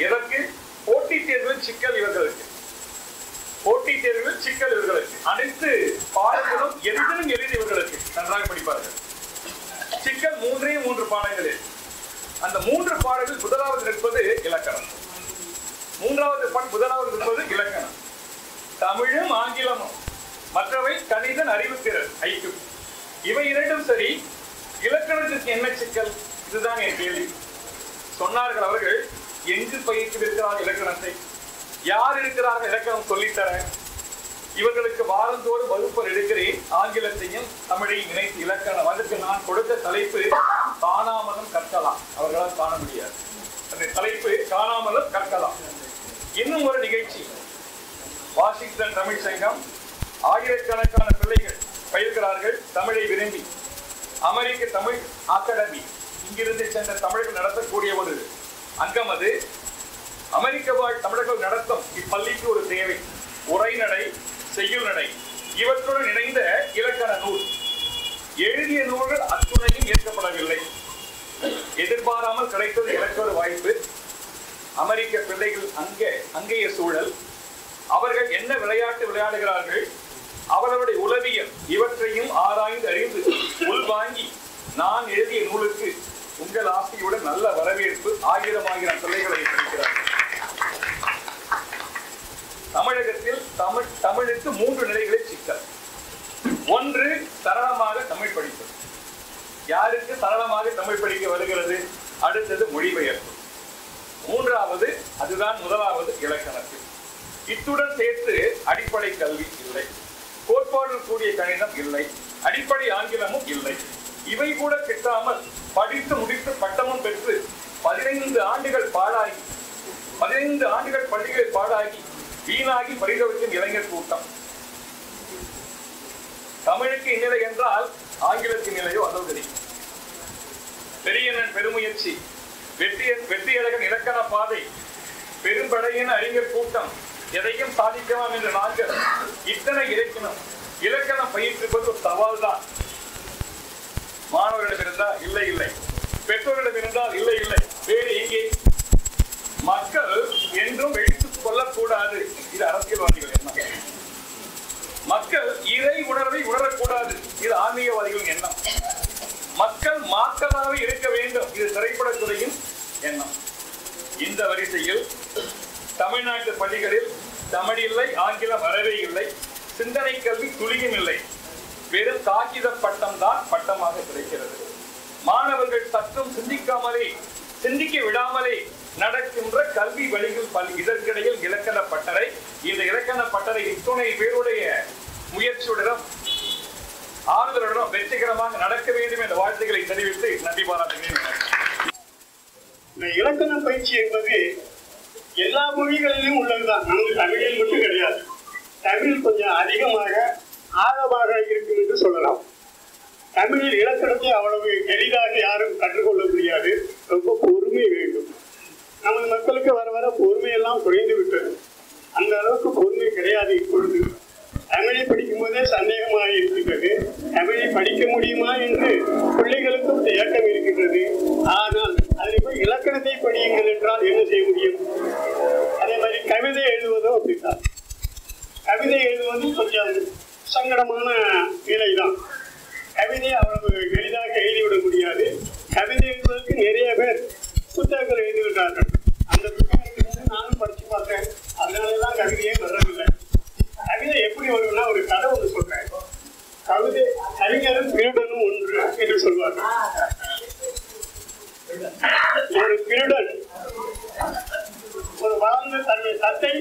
எதற்கு? போட்டித் தேர்வில் சிக்கல் இவர்களுக்கு. போட்டித் தேர்வில் சிக்கல் இவர்களுக்கு. அனைத்து பாடங்களும் எளிதிலும் எளிதவர்களுக்கு நன்றாக படிப்பார்கள். சிக்கல் 3 பாடங்களில். அந்த 3 பாடங்களில் முதலாவது இருப்பது இலக்கணம். முதலாவது இருப்பது இலக்கணம். தமிழும் ஆங்கிலமும். மற்றவை கணிதம், அறிவுத்திறன், ஐக்கியம். இவை இரண்டும் சரி. இலக்கணத்திற்கு என்ன சிக்கல்? இதுதான் என் கேள்வி. சொன்னார்கள் அவர்கள், எங்கு பயிற்றுவிருக்கிறார் இலக்கணத்தை? யார் இருக்கிறார்கள் இலக்கணம் சொல்லித்தர? இவர்களுக்கு வாரந்தோறும் வகுப்பர் எடுக்கிறேன். ஆங்கிலத்தையும் தமிழையும் இணைத்து இலக்கணம். அதற்கு நான் கொடுத்த தலைப்பு காணாமலும் கற்கலாம். அவர்களால் காண முடியாது. அந்த தலைப்பு காணாமலும் கற்கலாம். இன்னும் ஒரு நிகழ்ச்சி, வாஷிங்டன் தமிழ் சங்கம். ஆயிரக்கணக்கான பிள்ளைகள் பயிர்கிறார்கள் தமிழை விரும்பி. அமெரிக்க தமிழ் அகாடமி இங்கிருந்து சென்ற தமிழர்கள் நடத்தக்கூடிய ஒரு அங்கம் அது. அமெரிக்க வாழ் தமிழர்கள் நடத்தும் இப்பள்ளிக்கு ஒரு தேவை. உரைநடை, செய்யுள் நடை, இவற்றுடன் இணைந்த இலக்கண நூல். எழுதிய நூல்கள் அத்துணையும் ஏற்கப்படவில்லை. எதிர்பாராமல் கிடைத்தது எனக்கு ஒரு வாய்ப்பு. அமெரிக்க பிள்ளைகள் அங்கேய சூழல், அவர்கள் என்ன விளையாட்டு விளையாடுகிறார்கள், அவர்களுடைய உளவியல், இவற்றையும் ஆராய்ந்து அறிந்து உள்வாங்கி நான் எழுதிய நூலுக்கு உங்கள் ஆசையுடன் நல்ல வரவேற்பு. 1000 பிள்ளைகளை படிக்கிறார்கள். தமிழகத்தில் தமிழுக்கு 3 நிலைகளில் சிக்கல். ஒன்று, சரளமாக தமிழ் படிப்பது. யாருக்கு சரளமாக தமிழ் படிக்க வருகிறது? அடுத்தது மொழிபெயர்ப்பு. மூன்றாவது, அதுதான் முதலாவது, இலக்கணத்தில். இத்துடன் சேர்த்து அடிப்படை கல்வி இல்லை, கோட்பாடு கூடிய கணிதம் இல்லை, அடிப்படை ஆங்கிலமும் இல்லை. இவை கூட கிட்டாமல் படித்து முடித்து பட்டமும் பெற்று 15 ஆண்டுகள் பாழாகி, 15 ஆண்டுகள் பள்ளிகளில் பாழாகி வீணாகி பரிதவிக்கும் இளைஞர் கூட்டம். தமிழுக்கு இந்நிலை என்றால் ஆங்கிலத்தின் நிலையோ அதோ தெரியும். பெரியண்ணன் பெருமுயற்சி, வெற்றியழகன் இலக்கண பாதை, பெரும்படையின் அறிஞர் கூட்டம் எதையும் சாதிக்கலாம் என்று நாங்கள் இத்தனை இலக்கணம் பயிற்றுவது ஒரு சவால் தான். மாணவர்களிடம் இருந்தால் இல்லை இல்லை, பெற்றோரிடம் இருந்தால் இல்லை இல்லை, வேறு எங்கே? மக்கள் என்றும் எடுத்துக் கொள்ளக்கூடாது. இது அரசியல்வாதிகள் எண்ணம். மக்கள் இறை உணர்வை உணரக்கூடாது. இது ஆன்மீகவாதிகளின் எண்ணம். மக்கள் மாக்களாக இருக்க வேண்டும். இது திரைப்படத்துறையின் எண்ணம். இந்த வரிசையில் தமிழ்நாட்டு பள்ளிகளில் தமிழ் இல்லை, ஆங்கிலம் வரவே இல்லை, சிந்தனை கல்வி துளியும் இல்லை. வெறும் காகித பட்டம் தான் பட்டமாக கிடைக்கிறது. மாணவர்கள் சற்றும் சிந்திக்க விடாமலே நடக்கின்ற கல்வி வழிகள் பள்ளி. இதற்கிடையில் இலக்கண பட்டறை. இந்த இலக்கண பட்டறை இத்துணை பேருடைய முயற்சியுடனும் ஆறுதலுடனும் வெற்றிகரமாக நடக்க வேண்டும் என்ற வாழ்த்துக்களை தெரிவித்து நன்றி பாராட்டுகிறேன். இந்த இலக்கண பயிற்சி என்பது எல்லா மொழிகளிலும் உள்ளதுதான். நமக்கு தமிழில் மட்டும் கிடையாது. தமிழ் கொஞ்சம் அதிகமாக ஆழமாக இருக்கும் என்று சொல்லலாம். தமிழில் இலக்கணத்தை அவ்வளவு எளிதாக யாரும் கற்றுக்கொள்ள முடியாது. ரொம்ப பொறுமை வேண்டும். நமது மக்களுக்கு வர வர பொறுமையெல்லாம் குறைந்து விட்டது. அந்த அளவுக்கு பொறுமை கிடையாது இப்பொழுது. தமிழை படிக்கும் போதே சந்தேகமாக இருக்கின்றது. தமிழை படிக்க முடியுமா என்று பிள்ளைகளுக்கும் ஏக்கம் இருக்கின்றது. ஆனால் அதில் போய் இலக்கணத்தை படியுங்கள் என்றால் என்ன செய்ய முடியும்? அதே மாதிரி கவிதை எழுதுவதும் அப்படித்தான். கவிதை எழுதுவது கொஞ்சம் சங்கடமான நிலைதான். கவிதை அவ்வளவு எளிதாக எழுதிவிட முடியாது. கவிதை எழுதுவதற்கு நிறைய பேர் புத்தகங்கள் எழுதிவிட்டார்கள். அந்த புத்தகத்தை நானும் படிச்சு பார்த்தேன். அதனாலதான் கவிதையே வரவில்லை. கவிதை எப்படி வரும்னா, ஒரு கதை ஒன்று சொல்றேன். கவிதை கவிஞரும் திருடனும் ஒன்று என்று சொல்வார்கள். ஒரு திருடன் ஒரு வளர்ந்த தன்னுடைய தந்தை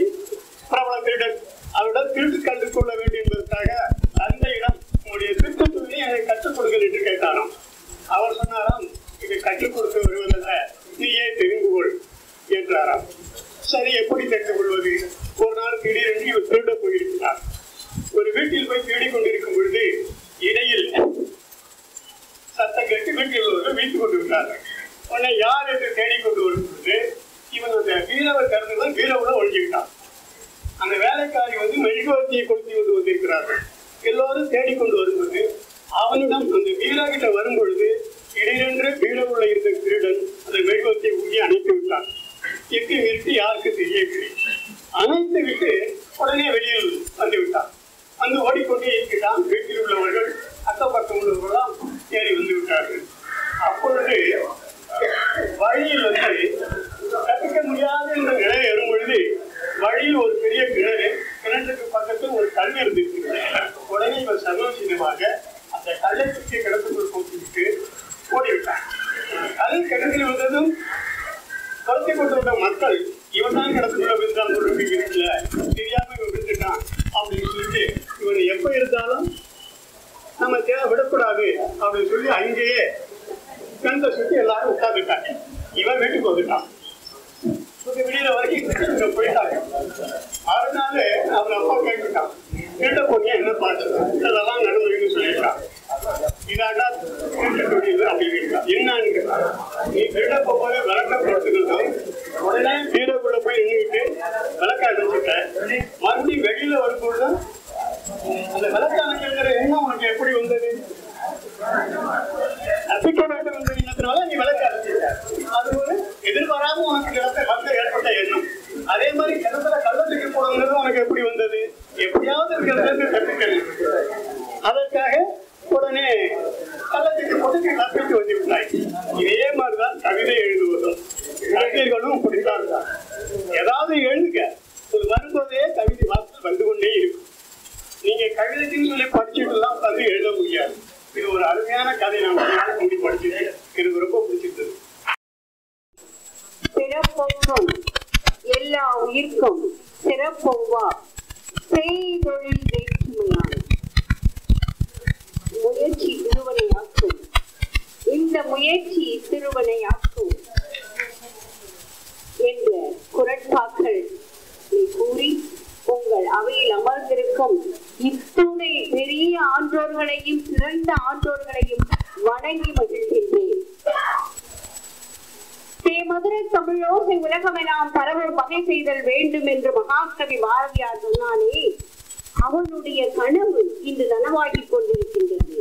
பிரபல திருடன் அவரிடம் திருட்டு கண்டு கொள்ள வேண்டும் என்பதற்காக தந்தையிடம் உங்களுடைய திருட்டு தொழிலை எனக்கு கற்றுக் கொடுங்கள் என்று கேட்டாராம். அவர் சொன்னாராம், இதை கற்றுக் கொடுக்க வருவதல்ல, நீயே தெரிந்து கொள் என்றாராம். சரி, எப்படி தெரிந்து கொள்வது? ஒரு நாள் திடீரென்று இவர் திருட போயிருக்கிறார். ஒரு வீட்டில் போய் தேடிக் கொண்டிருக்கும் பொழுது இடையில் சத்தம் கேட்டு வீட்டில் உள்ளவர்கள் வீட்டுக் கொண்டு விட்டார்கள். உடனே யார் என்று தேடிக்கொண்டு வரும் பொழுது இவன் அந்த வீரவர் கருதுதான் வீரவுல ஒழிஞ்சுக்கிட்டான். அந்த வேலைக்காரி மெழுகுவர்த்தியை கொளுத்தி கொண்டு வந்திருக்கிறார்கள். எல்லோரும் தேடிக்கொண்டு வரும்போது அவனிடம் அந்த வீரர்கிட்ட வரும் பொழுது திடீரென்று வீரவுல இருந்த திருடன் அந்த மெழுகுவர்த்தியை ஊதி அணைத்து விட்டான். எட்டி நிறுத்தி யாருக்கு தெரியவில்லை. அணைத்து விட்டு உடனே வெளியில் வந்து விட்டான். வந்து ஓடிக்கொண்டே இருக்கிறான். வீட்டில் உள்ளவர்கள் அக்கப்பக்கம் உள்ளவர்களாம் ஏறி வந்து விட்டார்கள். அப்பொழுது வழியில் தப்பிக்க முடியாத என்ற நிலை வரும் பொழுது வழியில் ஒரு பெரிய கிணறு, கிணற்றுக்கு பக்கத்தில் ஒரு கல் இருந்திருக்கிறது. உடனே இவர் சர்வசீனமாக அந்த கல்லை சுற்றி கிடத்துக்குள் போட்டுவிட்டு ஓடிவிட்டார். கல் கிணற்றில் வந்ததும் குறைத்து கொண்டிருந்த மக்கள் இவன் தான் கிடத்துக்குள்ள விழுந்தான் ஒரு வீட்டுல தெரியாம இவன் விழுந்துட்டான் அப்படின்னு சொல்லிட்டு இவனை எப்ப இருந்தாலும் நம்ம தேவை விடக்கூடாது அப்படின்னு சொல்லி அங்கேயே கிணத்தை சுற்றி எல்லாரும் உட்காந்துட்டாங்க. இவன் வீட்டுக்கு வந்துட்டான். வெளியில வரைக்கும் போயிட்டாங்க. அதனால அவன் அப்பா கேட்டுட்டான், திருட போனியா என்ன பாட்டு இதெல்லாம் நடந்ததுன்னு சொல்லிட்டான். இதாண்டா திருட தொழில் அப்படின்னு என்னன்னு கேட்டான். நீ திருட போகும்போது விளக்கப்படுத்துகிறதும் உடனே வீரக்குள்ள போய் நின்றுட்டு விளக்க அணைச்சிட்ட, மறுபடியும் வெளியில வரும்போது அந்த விளக்க அணைக்கிற எண்ணம் உனக்கு எப்படி வந்தது? தப்பிக்க வேண்டும் என்ற எண்ணத்தினால நீ விளக்க அணைச்சிட்ட. அது ஒரு எதிர்பாராம உனக்கு கிணத்துல ஏற்பட்ட எண்ணம். அதே மாதிரி கிணத்துல கள்ளத்துக்கு போடுங்கிறது உனக்கு எப்படி வந்தது? எப்படியாவது கிணத்துல தப்பிக்கணும். அதற்காக உடனே கள்ளத்துக்கு போட்டு தப்பிட்டு வந்து விட்டாய். இதே மாதிரிதான் கவிதை எழுதுவதும் கவிதைகளும் அப்படித்தான். ஏதாவது எழுதுங்க, வரும்போதே கவிதை வாசல் வந்து கொண்டே இருக்கும். நீங்க கவிதைக்குன்னு சொல்லி படிச்சுட்டு எல்லாம் உட்காந்து எழுத முடியாது. இது ஒரு அருமையான கதை. நான் முடி படிச்சுட்டு எனக்கு ரொம்ப பிடிச்சிருந்தது. பிறப்பொங்கும் எல்லா உயிர்க்கும் சிறப்பொங்கா செய்தொழில் வேற்றுமையான முயற்சி திருவனையாக்கும். இந்த முயற்சி திருவனையாக்கும் என்ற குரட்பாக்கள் கூறி உங்கள் அவையில் அமர்ந்திருக்கும் இத்துணை பெரிய ஆன்றோர்களையும் சிறந்த ஆன்றோர்களையும் வணங்கி மகிழ்கின்றேன். மதுரை தமிழோசை உலகமெல்லாம் பரவல் வகை செய்தல் வேண்டும் என்று மகாகவி பாரதியார் சொன்னானே, அவனுடைய கனவு இன்று நனவாகிக் கொண்டிருக்கின்றது.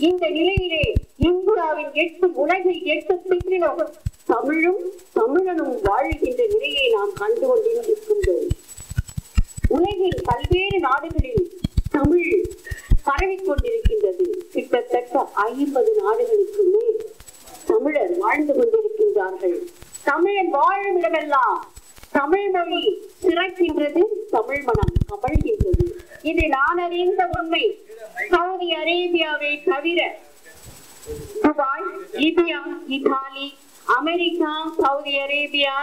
இந்த நிலையிலே இந்தியாவின் 8 உலகில் 8 திக்கிலும் தமிழும் தமிழனும் வாழ்கின்ற நிலையை நாம் கண்டு கொண்டிருக்கின்றோம். உலகில் பல்வேறு நாடுகளில் தமிழ் பரவிக் கொண்டிருக்கின்றது. கிட்டத்தட்ட 50 நாடுகளுக்கு மேல் தமிழர் வாழ்ந்து கொண்டிருக்கின்றார்கள். தமிழன் வாழும் இடமெல்லாம் தமிழ் மொழி சிறக்கின்றது, தமிழ் மனம் கமழ்கின்றது. இது நான் அறிந்த உண்மை. சவுதி அரேபியாவை தவிர Dubai, Libya, Italy, America, Saudi Arabia,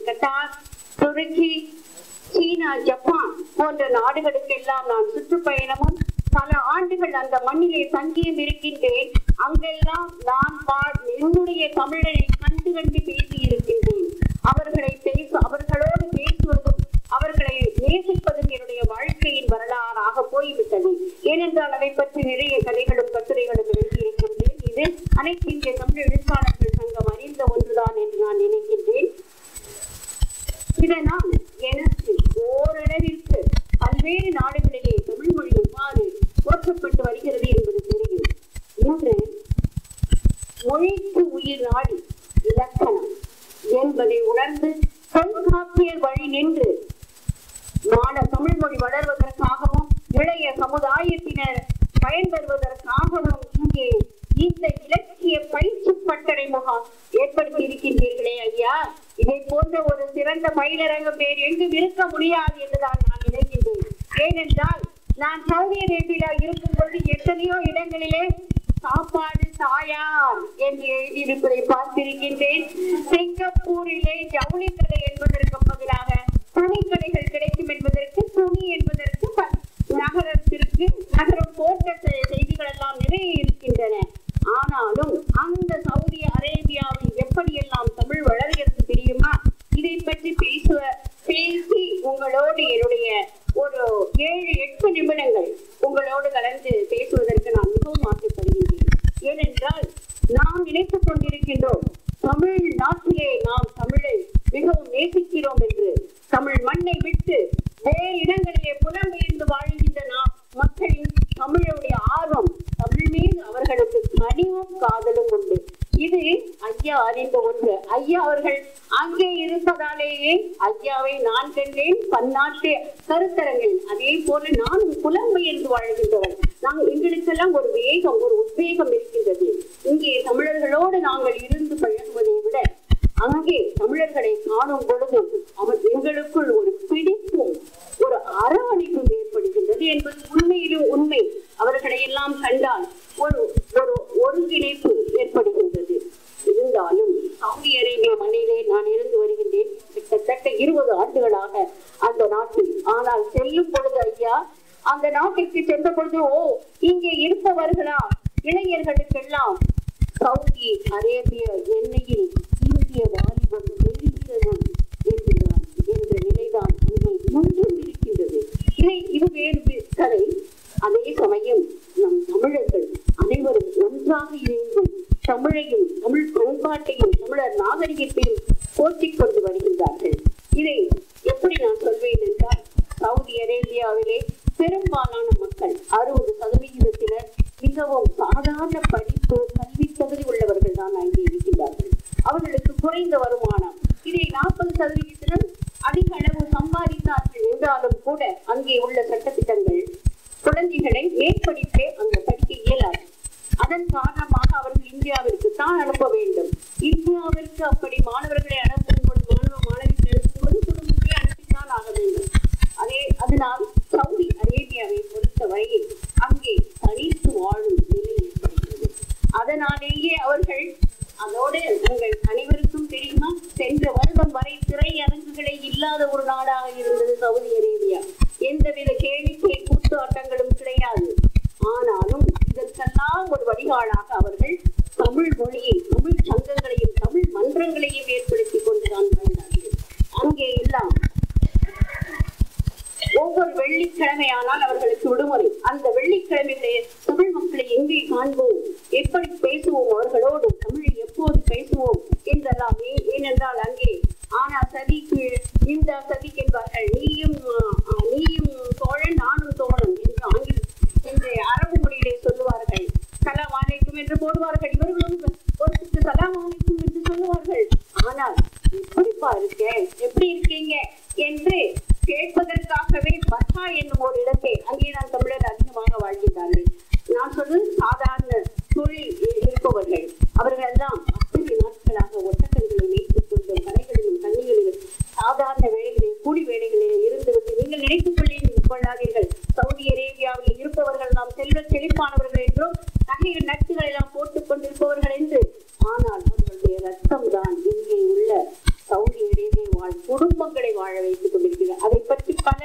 Qatar, Turkey, China, Japan போன்ற நாடுகளுக்கெல்லாம் நான் சுற்றுப்பயணமும் பல ஆண்டுகள் அந்த மண்ணிலே தங்கியும் இருக்கின்றேன். அங்கெல்லாம் நான் என்னுடைய தமிழரை கண்டு பேசி இருக்கின்றேன். அவர்களோடு பேசுவதும் அவர்களை நேசிப்பதும் என்னுடைய வாழ்க்கையின் வரலாறாக போய்விட்டது. ஏனென்றால் அதை பற்றி நிறைய கதைகளும் கட்டுரைகளும் எழுதியிருக்கின்றேன். இது அனைத்து இந்திய தமிழ் எழுத்தாளர்கள் சங்கம் அறிந்த ஒன்றுதான் என்று நான் நினைக்கின்றேன். இதனால் எனக்கு ஓரளவிற்கு பல்வேறு நாடுகளிலே தமிழ் மொழி எவ்வாறு போற்றப்பட்டு வருகிறது என்பது தெரியும். இன்று மொழிக்கு உயிர் நாடி இலக்கணம் என்பதை உணர்ந்து தொல்காப்பியர் வழி நின்று தமிழ் மொழி வளர்வதற்காகவும் இளைய சமுதாயத்தினர் பயன்பெறுவதற்காகவும் இங்கே இந்த இலக்கிய பயிற்சி பட்டறை முகாம் ஏற்படுத்தி இருக்கின்றீர்களே ஐயா, இதை போன்ற ஒரு சிறந்த பயிலரங்கம் வேறு எங்கும் இருக்க முடியாது என்றுதான் நான் நினைக்கின்றேன். ஏனென்றால் நான் சவுதி அரேபியா இருக்கும் பொழுது எத்தனையோ இடங்களிலே சாப்பாடு தாயார் என்று எழுதியிருப்பதை பார்த்திருக்கின்றேன். சிங்கப்பூரிலே ஜவுளி கடை என்பதற்கு பதிலாக துணிக்கடைகள் கிடைக்கும் என்பதற்கு, துணி என்பதற்கு நகரம் போன்ற செய்திகள் எல்லாம் நிறைய இருக்கின்றன. ஆனாலும் அந்த சவுதி அரேபியாவில் எப்படியெல்லாம் தமிழ் வளர்கிறது தெரியுமா? இதை பற்றி பேசி உங்களோடு என்னுடைய ஒரு 7-8 நிமிடங்கள் உங்களோடு கலந்து பேசுவதற்கு நான் மிகவும் ஆசைப்படுகின்றேன். ஏனென்றால் நாம் நினைத்துக் கொண்டிருக்கின்றோம் தமிழ் நாட்டிலே நாம் தமிழை மிகவும் நேசிக்கிறோம் என்று. தமிழ் மண்ணை விட்டு வேறு இடங்களிலே புலம்பெயர்ந்து வாழ்கின்ற நாம் மக்களின் தமிழுடைய ஆர்வம், தமிழ் மீது அவர்களுக்கு கனிவும் காதலும் உண்டு. இது ஐயா அறிந்த ஒன்று. ஐயா அவர்கள் அங்கே இருப்பதாலேயே ஐயாவை நான் கண்டேன் பன்னாட்டு கருத்தரங்கில். அதே போல நானும் புலம்பெயர்ந்து வாழ்கின்றவர். எங்களுக்கெல்லாம் ஒரு வேகம், ஒரு உத்வேகம் இருக்கின்றது. இங்கே தமிழர்களோடு நாங்கள் இருந்து பழகுவதை விட அங்கே தமிழர்களை காணும் பொழுது எங்களுக்குள் ஒரு பிடிப்பும் ஒரு அரவணைப்பும் ஏற்படுகின்றது என்பது உண்மையிலும் உண்மை. அவர்களை எல்லாம் கண்டால் ஒரு ஒருங்கிணைப்பு ஏற்படுகின்றது. இருந்தாலும் சவுதி அரேபியா மண்ணிலே நான் இருந்து வருகின்றேன் கிட்டத்தட்ட 20 ஆண்டுகளாக அந்த நாட்டில். ஆனால் செல்லும் பொழுது ஐயா, அந்த நாட்டிற்கு சென்ற பொழுது இங்கே இருப்பவர்களா இளைஞர்களுக்கெல்லாம் சவுதி அரேபிய எண்ணெயில் இந்திய வாலிபம் வெளிகிறது என்ற நிலைதான் அங்கே முன்றும் இருக்கின்றது. இது வேறு கதை. அதே சமயம் நம் தமிழர்கள் அனைவரும் ஒன்றாக இணைந்து தமிழையும் தமிழ் பண்பாட்டையும் தமிழர் நாகரிகத்தையும் போற்றிக் கொண்டு வருகின்றார்கள். இதை எப்படி நான் சொல்வேன் என்றால், சவுதி அரேபியாவிலே பெரும்பாலான மக்கள் 60% மிகவும் சாதாரண படிப்பு கல்வி தகுதி உள்ளவர்கள் தான் அங்கே இருக்கின்றார்கள். அவர்களுக்கு குறைந்த வருமானம். இதை 40% அதிக அளவு சம்பாதித்தார்கள் என்றாலும் கூட அங்கே உள்ள சட்டத்திட்டங்கள் குழந்தைகளை மேற்படிப்பே அங்க படிக்க இயலாது. அதன் காரணமாக அவர்கள் இந்தியாவிற்கு தான் அனுப்ப வேண்டும். இந்தியாவிற்கு அப்படி மாணவர்களை அனுப்பும் பொழுது மாணவிகளை அனுப்பும்போது குடும்பத்தை அனுப்பித்தான் ஆக வேண்டும். அதனால் சவுதி அரேபியாவை பொறுத்த வரையில் அங்கே தனித்து வாழும் நிலை ஏற்படுகிறது. அதனாலேயே அவர்கள் அதோடு உங்கள் அனைவருக்கும் தெரியுமா, சென்ற வருடம் வரை திரையரங்குகளை இல்லாத ஒரு நாடாக இருந்தது சவுதி அரேபியா. எந்தவித கேளிக்கை கூத்தாட்டங்களும் கிடையாது. ஆனாலும் இதற்கெல்லாம் ஒரு வடிகாலாக அவர்கள் தமிழ் மொழியை, தமிழ் சங்கங்களையும் தமிழ் மன்றங்களையும் ஏற்படுத்தி கொண்டுதான் வாழ்ந்தார்கள். அங்கே எல்லாம் ஒவ்வொரு வெள்ளிக்கிழமையானால் அவர்களுக்கு விடுமுறை. அந்த வெள்ளிக்கிழமைகளே தமிழ் மக்களை எங்கே காண்போம், எப்படி பேசுவோம், அவர்களோடு தமிழை எப்போது பேசுவோம் என்றெல்லாம் ஏனென்றால் அங்கே ஆனா சதிக்கு இந்த சதிக்கு என்பார்கள். நீயும் தோழன் நானும் தோழன் என்று ஆங்கில என்று அரபு மொழியிலே சொல்லுவார்கள். சலாம் அலைக்கும் என்று போடுவார்கள். இவர்களும் ஒருத்தருக்கு சலாம் அலைக்கும் என்று சொல்லுவார்கள். ஆனால் எப்படிப்பா இருக்கேன், எப்படி இருக்கீங்க என்று கேட்பதற்காகவே பர்கா என்னும் ஒரு இடத்தை அங்கே நான் தமிழர் அதிகமாக வாழ்கிறார்கள். நான் சொல்வது சாதாரண தொழில் இருப்பவர்கள். அவர்கள் எல்லாம் அத்தனை நாட்களாக ஒட்டகங்களை வைத்துக் கொண்டு கடைகளிலும் தண்ணிகளிலும் சாதாரண வேலைகளில் கூலி வேலைகளில் இருந்துவிட்டு நீங்கள் நினைத்துக் கொள்ளாதீர்கள் சவுதி அரேபியாவில் இருப்பவர்கள் நாம் செல்வ செழிப்பானவர்கள் என்றும் நகைகள் நட்டுகள் எல்லாம் போட்டுக் கொண்டிருப்பவர்கள் என்று. ஆனால் அவர்களுடைய ரத்தம் தான் இங்கே உள்ள சவுதி அரேபிய குடும்பங்களை வாழ வைத்துக் கொண்டிருக்கிறார். அதை பற்றி பல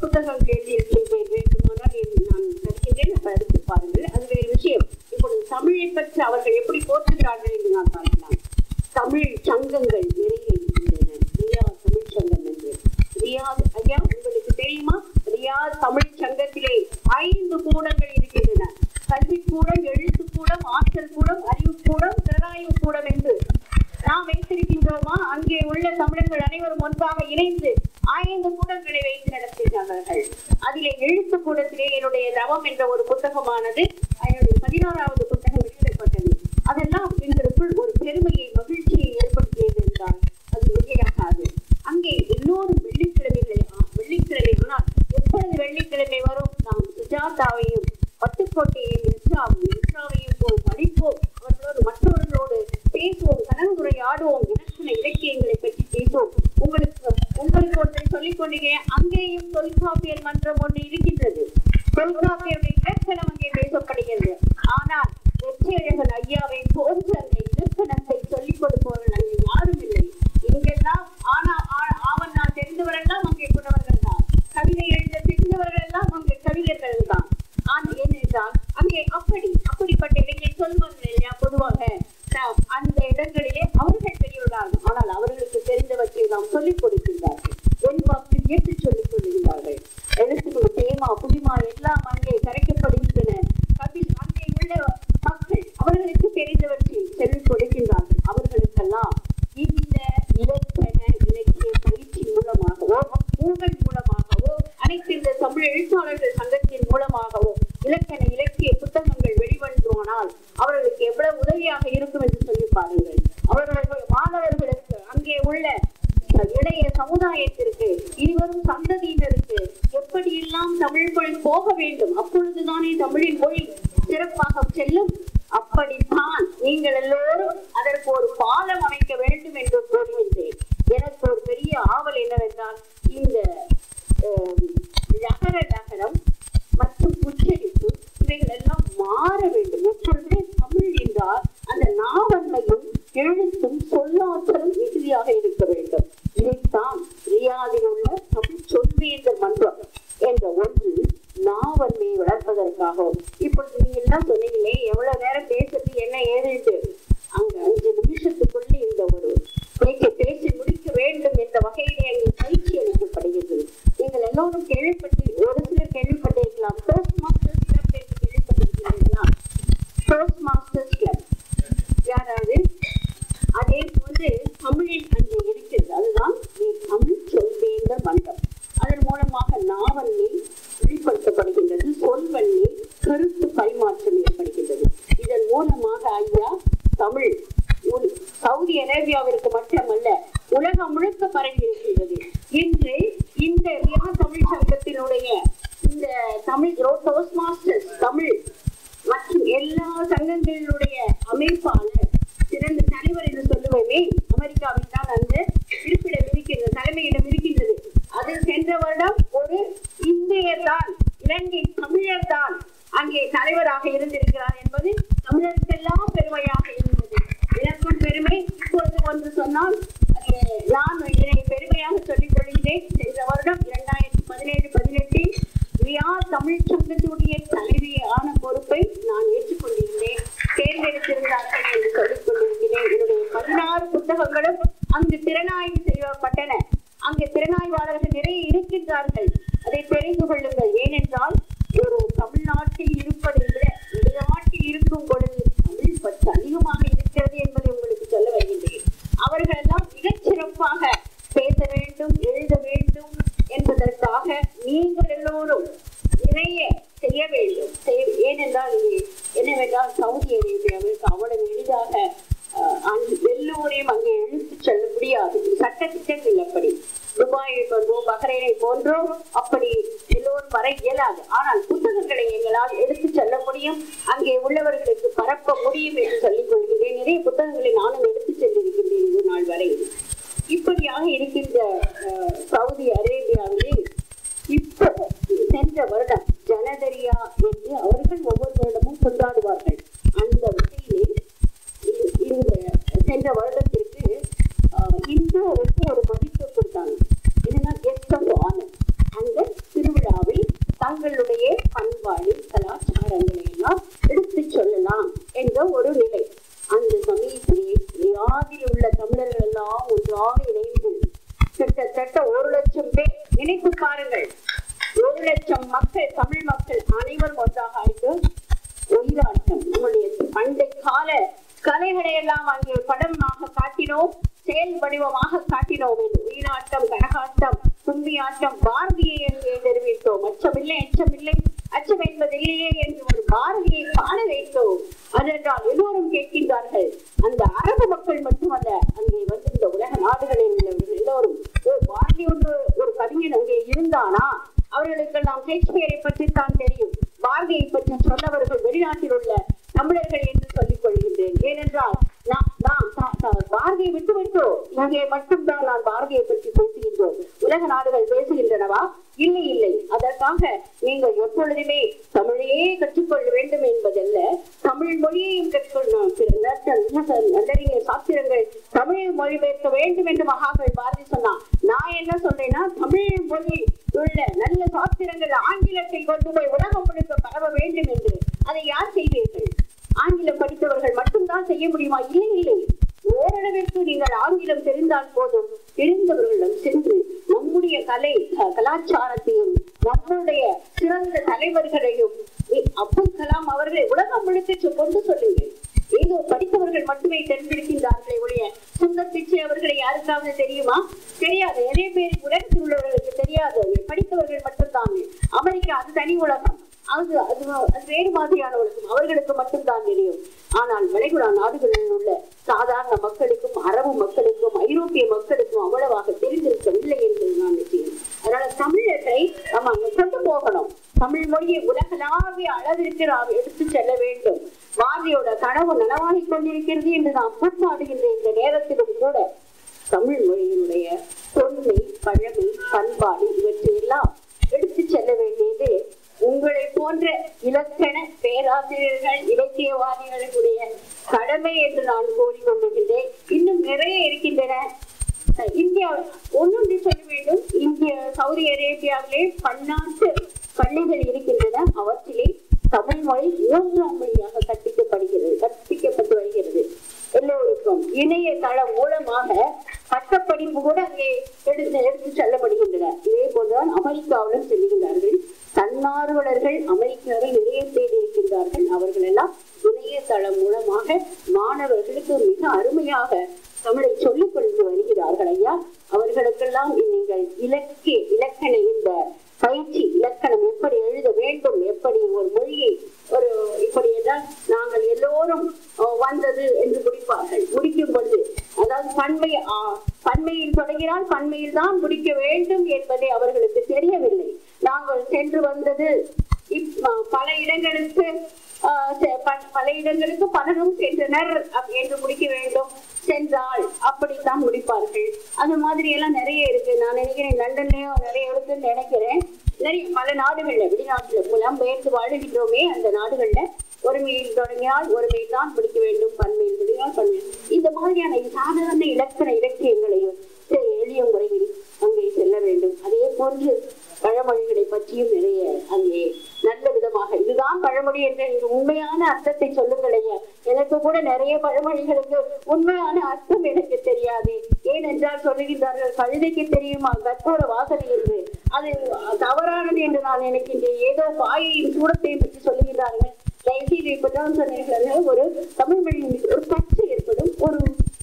புத்தகங்கள் எழுதியிருக்கின்றேன். வேண்டுமானால் நான் தருகின்றேன், படித்து பாருங்கள். அது வேறு விஷயம். இப்பொழுது தமிழை பற்றி அவர்கள் எப்படி போற்றுகிறார்கள் என்று நான் பார்க்கலாம். தமிழ் சங்கங்கள் நிறைய இருக்கின்றன. ரியாத் தமிழ் சங்கம் என்று. ரியாத் ஐயா உங்களுக்கு தெரியுமா? ரியாத் தமிழ் சங்கத்திலே 5 கூடங்கள் இருக்கின்றன. கல்விக்கூடம், எழுத்துக்கூடம், ஆற்றல் கூடம், அறிவுக்கூடம், திறனாய்வு கூடம் என்று நாம் வைத்திருக்கின்றோமா? அங்கே உள்ள தமிழர்கள் அனைவரும் ஒன்றாக இணைந்து 5 கூடங்களை வைத்து நடத்துகிறார்கள். அதிலே எழுத்து கூடத்திலே என்னுடைய தவம் என்ற ஒரு புத்தகமானது என்னுடைய 16வது புத்தகம் வெளியிடப்பட்டது. அதெல்லாம் எங்களுக்குள் ஒரு பெருமையை மகிழ்ச்சியை ஏற்படுத்தியது என்றால் அது மிகையாகாது. அங்கே எல்லோரும் வெள்ளிக்கிழமைகளால் எப்பொழுது வெள்ளிக்கிழமை வரும் நாம் சுஜாதாவையும் பட்டுக்கோட்டையும் இஸ்ராவையும் போய் படிப்போம், அவர்களோடு மற்றவர்களோடு பேசுவோம், கலந்துரையாடுவோம், இலக்கியங்களை பற்றி பேசுவோம். உங்களுக்கு ஒன்றை சொல்லிக் கொண்டீங்க. அங்கேயும் தொல்காப்பியர் மன்றம் ஒன்று இருக்கின்றது. தொல்காப்பியருடைய இலக்கணம் அங்கே பேசப்படுகிறது. ஆனால் வெற்றியழகன் ஐயாவை போன்ற அந்த இலக்கணத்தை சொல்லிக் கொடுப்பவர்கள் அங்கே யாரும் இல்லை. இங்கெல்லாம் ஆவண்ணா தெரிந்தவரெல்லாம் அங்கே புலவர்கள் தான். கவிதை எழுத தெரிந்தவர்கள் எல்லாம் அங்கே கவிஞர்கள் தான். ஏனென்றால் அங்கே அப்படிப்பட்ட இடங்களை சொல்வார்கள் இல்லையா? பொதுவாக அந்த இடங்களிலே அவர்கள் பெரியவர்கள். ஆனால் அவர்களுக்கு தெரிந்தவற்றை நாம் சொல்லிக் கொடுக்கின்றார்கள். வெண்பாக்கு ஏற்று சொல்லிக் கொள்கிறார்கள். எழுத்துக்கள் தேமா புதிமா எல்லாம் அங்கே கரைக்கப்படுகின்றன. அங்கே உள்ள மக்கள் அவர்களுக்கு தெரிந்தவற்றை சொல்லிக் கொடுக்கின்றார்கள். அவர்களுக்கெல்லாம் இந்த இலக்கண இலக்கிய பயிற்சி மூலமாகவோ உங்கள் மூலமாகவோ அனைத்து இந்த தமிழ் எழுத்தாளர்கள் சங்கத்தின் மூலமாகவோ இலக்கண இலக்கிய புத்தகங்கள் வெளிவந்தால் அவர்களுக்கு எவ்வளவு உதவியாக இருக்கும் என்று சொல்லி பாருங்கள். அவர்கள் மாணவர்களுக்கு அங்கே உள்ள இளைய சமுதாயத்திற்கு இருவரும் சந்ததியினருக்கு எப்படியெல்லாம் தமிழ் மொழி போக வேண்டும், அப்பொழுதுதானே தமிழின் மொழி சிறப்பாக செல்லும். அப்படித்தான் நீங்கள் எல்லோரும் அதற்கு ஒரு பாலம் அமைக்க வேண்டும் என்று கூறுகின்றேன். எனக்கு ஒரு பெரிய ஆவல் என்னவென்றால் இந்த நகரம் மற்றும் உச்சரிப்பு இவைகள் எல்லாம் மாற வேண்டும். எப்பொழுதுமே தமிழ் என்றால் அந்த நாவன்மையும் எழுத்தும் சொல்லாற்றலும் மிகுதியாக இருக்க வேண்டும். இதைத்தான் ரியாதில் உள்ள தமிழ் சொல்வேந்தர் மன்றம் என்ற ஒன்று நாவன்மையை வளர்ப்பதற்காகவும். இப்பொழுது நீங்க எல்லாம் சொன்னீங்களே எவ்வளவு நேரம் பேசுறது என்ன ஏறிட்டு அங்க 5 நிமிஷத்துக்குள்ள இந்த ஒரு பேசி முடிக்க வேண்டும் என்ற வகையிலே அங்கே பயிற்சி அளிக்கப்படுகிறது. நீங்கள் எல்லோரும் ஒரு சிலர் கேள்விப்பட்டிருக்கலாம். டோஸ்ட் மாஸ்டர்ஸ் கிளப் என்று கேள்விப்பட்டிருக்கிறீர்களா? டோஸ்ட் மாஸ்டர்ஸ் கிளப் யாராவது? அதே போன்று தமிழில் அங்கே இருக்கிறது. அதுதான் தமிழ் சொல்வேந்தர் மன்றம். அதன் மூலமாக நாவன்மை வெளிப்படுத்தப்படுகின்றது. சொல்வன்மை கருத்து பரிமாற்றம் ஏற்படுகின்றது. இதன் மூலமாக ஐயா தமிழ் சவுதி அரேபியாவிற்கு மட்டுமல்ல உலகம் முழுக்க பரவி இருக்கின்றது. இன்று இந்த ரியாத் தமிழ் சங்கத்தினுடைய இந்த தமிழ் டோஸ்ட் மாஸ்டர்ஸ் தமிழ் மற்றும் எல்லா சங்கங்களினுடைய அமைப்பாளர் சிறந்த தலைவர் என்று சொல்லுவோமே அமெரிக்காவில் தான் அந்த இருப்பிடம் இருக்கின்றது, தலைமையிடம் இருக்கின்றது. அது சென்ற வருடம் ஒரு இந்தியர் தான், இலங்கை தமிழர் தான் அங்கே தலைவராக இருந்திருக்கிறார் என்பது தமிழருக்கெல்லாம் பெருமையாக இருந்தது. எனக்கும் பெருமை. இப்பொழுது ஒன்று சொன்னால் நான் இதனை பெருமையாக சொல்லிக் கொள்கிறேன். சென்ற வருடம் 2017-18 ரியாத் தமிழ் சங்கத்துடைய தலைவியான பொறுப்பை நான் ஏற்றுக்கொண்டிருந்தேன். தேர்ந்தெடுத்திருந்தார்கள் என்று சொல்லிக் கொண்டிருக்கிறேன். என்னுடைய 16 புத்தகங்களும் அங்கு திறனாய்வு செய்யப்பட்டன. அங்கே திறனாய்வாளர்கள் நிறைய இருக்கின்றார்கள். அதை தெரிந்து கொள்ளுங்கள். ஏனென்றால் ஒரு தமிழ்நாட்டில் இருப்பதை விட வெளிநாட்டில் இருக்கும் பொழுது தமிழ் பற்று அதிகமாக இருக்கிறது என்பதை உங்களுக்கு சொல்ல வருகின்றேன். அவர்கள் வேண்டும், எழுத வேண்டும் என்பதற்காக நீங்கள் எல்லோரும் நிறைய செய்ய வேண்டும். ஏனென்றால் என்னவென்றால் சவுதி அரேபியாவிற்கு அவ்வளவு எளிதாக எல்லோரையும் அங்கே இழுத்து செல்ல முடியாது. சட்டத்திட்டங்கள் அப்படி துபாயை போன்றோ பஹ்ரைனை போன்றோ அப்படி எல்லோரும் வர இயலாது. ஆனால் புத்தகங்களை எங்களால் எடுத்து செல்ல முடியும், அங்கே உள்ளவர்களுக்கு பரப்ப முடியும் என்று சொல்லிக் கொள்கிறேன். நிறைய புத்தகங்களை நானும் எடுத்து சென்றிருக்கின்றேன் இது நாள் வரை. இப்படியாக இருக்கின்ற சவுதி அரேபியாவிலே இப்போ சென்ற வருடம் ஜனதரியா என்று அவர்கள் ஒவ்வொரு வருடமும் கொண்டாடுவார்கள். அந்த வகையிலே இந்த சென்ற வருடத்திற்கு இந்தியாவுக்கு ஒரு மதிப்பு கொடுத்தாங்க. என்னன்னா கெஸ்ட் ஆஃப் ஆனர். அந்த திருவிழாவில் தங்களுடைய பண்பாடு கலாச்சாரங்களை எல்லாம் எடுத்து சொல்லலாம் என்ற ஒரு நிலை. அந்த சமயத்திலே யாதில் உள்ள தமிழர்கள் எல்லாம் ஒன்றாக இணைந்து கிட்டத்தட்ட 1 லட்சம் பேர், நினைத்து பாருங்கள், 1 லட்சம் மக்கள், தமிழ் மக்கள் அனைவரும் ஒன்றாக ஆயிட்டு ஒயிலாட்டம், நம்முடைய பண்டை கால கலைகளை எல்லாம் அங்கே படமாக காட்டினோம், செயல் வடிவமாக காட்டினோம். ஒயிலாட்டம், கரகாட்டம், கும்பியாட்டம், பாரதியை என்று தெரிவித்தோம். அச்சமில்லை அச்சமில்லை அச்சம் என்பதில்லையே என்று ஒரு பாரதியை பாட வைத்தோம். அதென்றால் எல்லோரும் கேட்கின்றார்கள். அந்த அரபு மக்கள் மட்டுமல்ல, அங்கே வந்திருந்த உலக நாடுகளில் உள்ளவர்கள் எல்லோரும் பாரதி ஒரு கவிஞன் அங்கே இருந்தானா? அவர்களுக்கெல்லாம் ஷேக்ஸ்பியரை பற்றி தான் தெரியும். பாரதியை பற்றி சொன்னவர்கள் வெளிநாட்டில் உள்ள தமிழர்கள் என்று சொல்லிக் கொள்கின்றேன். ஏனென்றால் பாரதியை விட்டுவிட்டோம், இங்கே மட்டும்தான் நான் பாரதியை பற்றி பேசுகின்றோம். உலக நாடுகள் பேசுகின்றனவா? இல்லை இல்லை. அதற்காக நீங்கள் எப்பொழுதுமே தமிழையே கற்றுக்கொள்ள வேண்டும் என்பதல்ல, தமிழ் மொழியையும் கற்றுக்கொள்ளணும். நல்லறிஞர் சாஸ்திரங்கள் தமிழ் மொழிபெயர்க்க வேண்டும் என்று மகாகவி பாரதி சொன்னான். நான் என்ன சொல்றேன்னா, தமிழ் மொழி உள்ள நல்ல சாஸ்திரங்கள் ஆங்கிலத்தை கொண்டு போய் உலகம் முழுக்க பரவ வேண்டும் என்று. அதை யார் செய்வீர்கள்? ஆங்கிலம் படித்தவர்கள் மட்டும்தான் செய்ய முடியுமா? இல்லை இல்லை. ஓரளவிற்கு நீங்கள் ஆங்கிலம் தெரிந்தால் போதும். தெரிந்தவர்களிடம் சென்று நம்முடைய கலாச்சாரத்தையும் நம்முடைய சிறந்த தலைவர்களையும், அப்துல் கலாம் அவர்களை உலகம் முழுக்க கொண்டு சொல்லுங்கள். ஏதோ படித்தவர்கள் மட்டுமே தெரிந்திருக்கின்றார்களே ஒழிய சுந்தர் பிச்சை அவர்களை யாருக்காவது தெரியுமா? தெரியாது. நிறைய பேர் உலகத்தில் உள்ளவர்களுக்கு தெரியாது. படித்தவர்கள் மட்டும்தான். அமெரிக்கா அது தனி உலகம், அது வேறு மாதிரியான உலகம், அவர்களுக்கு மட்டும்தான் தெரியும். ஆனால் வளைகுடா நாடுகளில் உள்ள சாதாரண மக்களுக்கும், அரபு மக்களுக்கும், ஐரோப்பிய மக்களுக்கும் அவ்வளவாக தெரிந்திருக்கவில்லை என்பது நான் நிச்சயம். அதனால தமிழர்களை நம்ம அங்க கொண்டு போகணும். தமிழ் மொழியை உலகளாவிய அளவிற்கு நாம் எடுத்து செல்ல வேண்டும். பாரதியோட கனவு நனவாகி கொண்டிருக்கிறது என்று நாம் கூட்டாடுகின்ற இந்த நேரத்திலும் கூட தமிழ் மொழியினுடைய தொன்மை, பழமை, பண்பாடு இவற்றையெல்லாம் எடுத்து செல்ல வேண்டியது உங்களை போன்ற இலக்கண பேராசிரியர்கள், இலக்கியவாதிகளுடைய கடமை என்று நான் கூறிக்கொண்டிருக்கின்றேன். இன்னும் நிறைய இருக்கின்றன. இந்தியா ஒன்னொன்று சொல்ல வேண்டும். சவுதி அரேபியாவிலே பன்னாட்டு பள்ளிகள் இருக்கின்றன. அவற்றிலே தமிழ் மொழி 3ஆம் மொழியாக கற்பிக்கப்பட்டு வருகிறது. எல்லோருக்கும் இணையதளம் மூலமாக பட்டப்படிப்பு கூட அங்கே எடுத்து செல்லப்படுகின்றன. இதே போன்றுதான் அமெரிக்காவிலும் செல்லுகின்றார்கள். தன்னார்வலர்கள் அமெரிக்காவில் நிறைய பேர் இருக்கின்றார்கள். அவர்கள் எல்லாம் இணையதளம் மூலமாக மாணவர்களுக்கு மிக அருமையாக தமிழை சொல்லிக் கொண்டு வருகிறார்கள். ஐயா, அவர்களுக்கெல்லாம் நீங்கள் இலக்கண இந்த பயிற்சி, இலக்கணம் எப்படி எழுத வேண்டும், எப்படி ஒரு மொழியை இப்படி என்றால் நாங்கள் எல்லோரும் வந்தது என்று முடிப்பார்கள். முடிக்கும் பொழுது அதாவது பன்மையில் தொடங்கினால் பன்மையில் தான் முடிக்க வேண்டும் என்பதை அவர்களுக்கு தெரியவில்லை. நாங்கள் சென்று வந்தது பல இடங்களுக்கு பலரும் சென்றனர் என்று முடிக்க வேண்டும். சென்றால் அப்படித்தான் முடிப்பார்கள். அது மாதிரி எல்லாம் நிறைய இருக்கு. நான் நினைக்கிறேன் லண்டன்லயும் நிறைய இருக்குன்னு நினைக்கிறேன். நிறைய பல நாடுகள்ல, வெளிநாட்டுல புலம்பெயர்ந்து வாழுகின்றோமே, அந்த நாடுகள்ல ஒருமையில் தொடங்கினால் ஒருமையை தான் படிக்க வேண்டும், பன்மையில் தொடங்கினால் பன்மை. இந்த மாதிரியான சாதாரண இலக்கியங்களையும் எளிய முறையில் அங்கே செல்ல வேண்டும். அதே போன்று பழமொழிகளை பற்றியும் நிறைய அங்கே நல்ல விதமாக இதுதான் பழமொழி என்ற உண்மையான அர்த்தத்தை சொல்லுங்களையா. எனக்கு கூட நிறைய பழமொழிகளுக்கு உண்மையான அர்த்தம் எனக்கு தெரியாது. ஏனென்றால் சொல்லுகின்றார்கள், கழுதைக்கு தெரியுமா கற்பூர வாசனை என்று. அது தவறானது என்று நான் நினைக்கின்றேன். ஏதோ பாயையும் சூடத்தையும் பற்றி சொல்லுகின்றார்கள். தயவுசெய்து இப்பதான் சொன்னீர்கள், ஒரு தமிழ் மொழியின் ஒரு பற்று ஏற்படும் ஒரு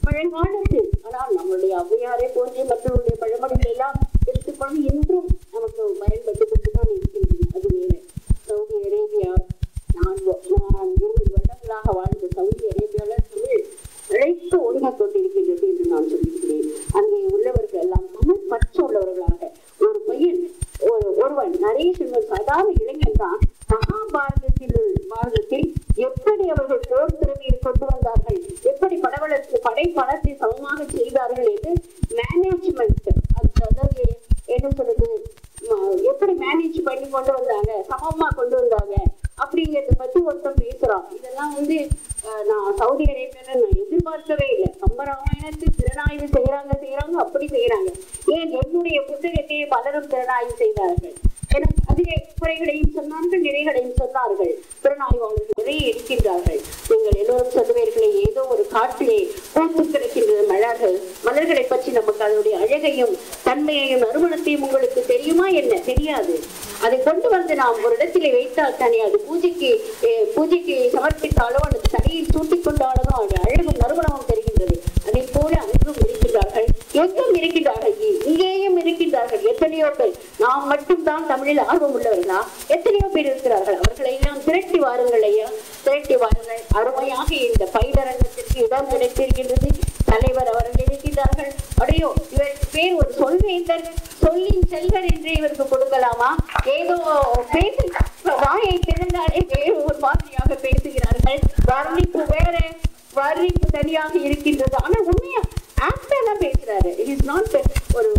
பழங்காலத்து. ஆனால் நம்மளுடைய ஔவையாரை போன்றே மற்றவருடைய பழமொழிகள் எல்லாம் செய்தார்கள் என்று மேனேஜ்மெண்ட், அதாவது என்ன சொல்றது, எப்படி மேனேஜ் பண்ணி கொண்டு வந்தாங்க, சமமா கொண்டு வந்தாங்க அப்படிங்கறத பத்தி ஒருத்தர் பேசுறான். இதெல்லாம் வந்து நான் சவுதி அரேபியால நான் எதிர்பார்க்கவே இல்லை. கம்பராமாயணத்தை திறனாய்வு செய்யறாங்க, அப்படி செய்யறாங்க. ஏன் என்னுடைய புத்தகத்தை பலரும் திறனாய்வு செய்தார்கள். எனக்கு அதிலே குறைகளையும் சொன்னார்கள், நிறைகளையும் சொன்னார்கள். திறனாய்வாளர்கள் நிறைய இருக்கின்றார்கள். நீங்கள் எல்லோரும் சொல்லுவீர்களே, ஏதோ ஒரு காட்டிலே பூத்து கிடக்கின்றது மலர்களை பற்றி நமக்கு அதனுடைய அழகையும் தன்மையையும் நறுமணத்தையும் உங்களுக்கு தெரியுமா என்ன? தெரியாது. அதை கொண்டு வந்து நாம் ஒரு இடத்திலே வைத்தால் தானே அது பூஜைக்கு சமர்ப்பித்தாலோ அல்லது தலையில் சூட்டிக் கொண்டாலோ அது அழகும் நறுமணமும் தெரிகின்றது. அதை போல அனைவரும் இருக்கின்றார்கள். எங்கும் இருக்கின்றார்கள், இங்கேயும் இருக்கின்றார்கள். எத்தனையோ பேர். நாம் மட்டும்தான் தமிழில் ஆர்வம் உள்ளவர்களா? எத்தனையோ பேர் இருக்கிறார்கள். அவர்களை எல்லாம் திரட்டி வாருங்கள் ஐயா, திரட்டி வாருங்கள். அருமையாக இந்த பயிலரங்கத்திற்கு இடம் கிடைத்திருக்கின்றது. தலைவர் அவர்கள் இருக்கின்றார்கள். அடையோ, இவருக்கு பேர் ஒரு சொல்வேந்தர், சொல்லின் செல்வர் என்றே இவருக்கு கொடுக்கலாமா? ஏதோ பேச வாயை திறந்தாலே வேறு ஒரு மாதிரியாக பேசுகிறார்கள். வர்ணிப்பு வேற, வர்ணிப்பு தனியாக இருக்கின்றது. ஆனா உண்மையா ஆக்டர் தான் பேசுறாரு. இட் இஸ் நாட் ஒரு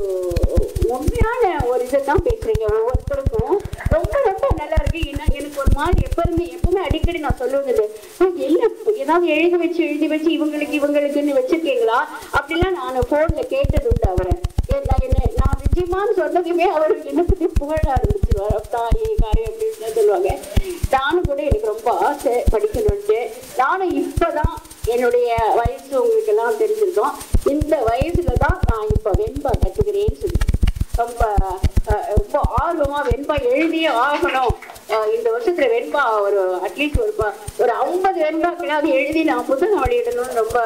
உண்மையான ஒரு இதைத்தான் பேசுறீங்க. ஒவ்வொருத்தருக்கும் ரொம்ப ரொம்ப நல்லா இருக்கு. எனக்கு ஒரு மாதிரி எப்பவுமே அடிக்கடி நான் சொல்லுவது, என்ன ஏதாவது எழுதி வச்சு இவங்களுக்குன்னு வச்சிருக்கீங்களா அப்படிலாம் நான் போன்ல கேட்டது உண்டு. அவரை நான் நிச்சயமானு சொன்னதுமே அவருக்கு என்ன பத்தி புகழ ஆரம்பிச்சிருவார். தாயே காரியம் அப்படின்னு சொல்லுவாங்க. நானும் கூட எனக்கு ரொம்ப ஆசை படிக்கணும்ட்டு. நானும் இப்பதான் என்னுடைய வயசு உங்களுக்கு எல்லாம் தெரிஞ்சிருக்கோம். இந்த வயசுலதான் நான் இப்ப வெண்பா கத்துக்கிறேன்னு சொல்லி ரொம்ப ஆர்வமா வெண்பா எழுதியே ஆகணும். இந்த வருஷத்துல வெண்பா ஒரு அட்லீஸ்ட் ஒரு 50 வெண்பாக்களாவது எழுதி நான் புத்தகம் வெளியிடணும்னு ரொம்ப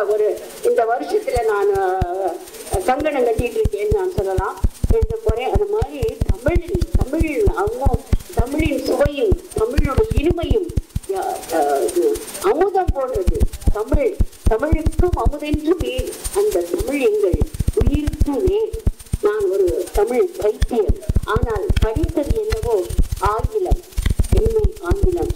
இந்த வருஷத்துல நான் கங்கணம் கட்டிட்டு இருக்கேன்னு நான் சொல்லலாம். எழுத போறேன். அது மாதிரி தமிழின் சுவையும் தமிழோட இனிமையும் அமுதம் போன்றது. தமிழுக்கும் அமுதென்று பேர். அந்த தமிழ் எங்கள் உயிருக்கு வேர். நான் ஒரு தமிழ் வைத்தியர். ஆனால் படித்தது என்னவோ ஆங்கிலம், எம்ஏ ஆங்கிலம்.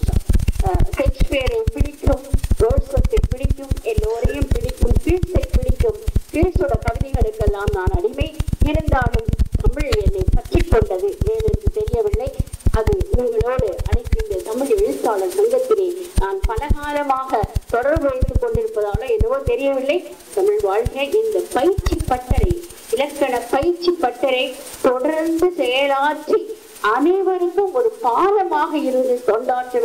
ஷேக்ஸ்பியரை பிடிக்கும், ரோல்ஸ்வர்த்தை பிடிக்கும், எல்லோரையும் பிடிக்கும், கீட்ஸை பிடிக்கும். கீட்ஸோட கவிதைகளுக்கெல்லாம் நான் அடிமை. இருந்தாலும் தமிழ் என்னை பற்றி கொண்டது. ஏனென்று தெரியவில்லை. அது உங்களோடு அனைத்து இந்த தமிழ் எழுத்தாளர் சங்கத்திலே நான் பலகாலமாக தொடர்பு வைத்துக் கொண்டிருப்பதால என்னவோ தெரியவில்லை. தமிழ் வாழ்க. இந்த பயிற்சி பட்டறை, இலக்கண பயிற்சி பட்டறை தொடர்ந்து செயலாற்றி அனைவருக்கும் ஒரு பாலமாக இருந்து தொண்டாற்ற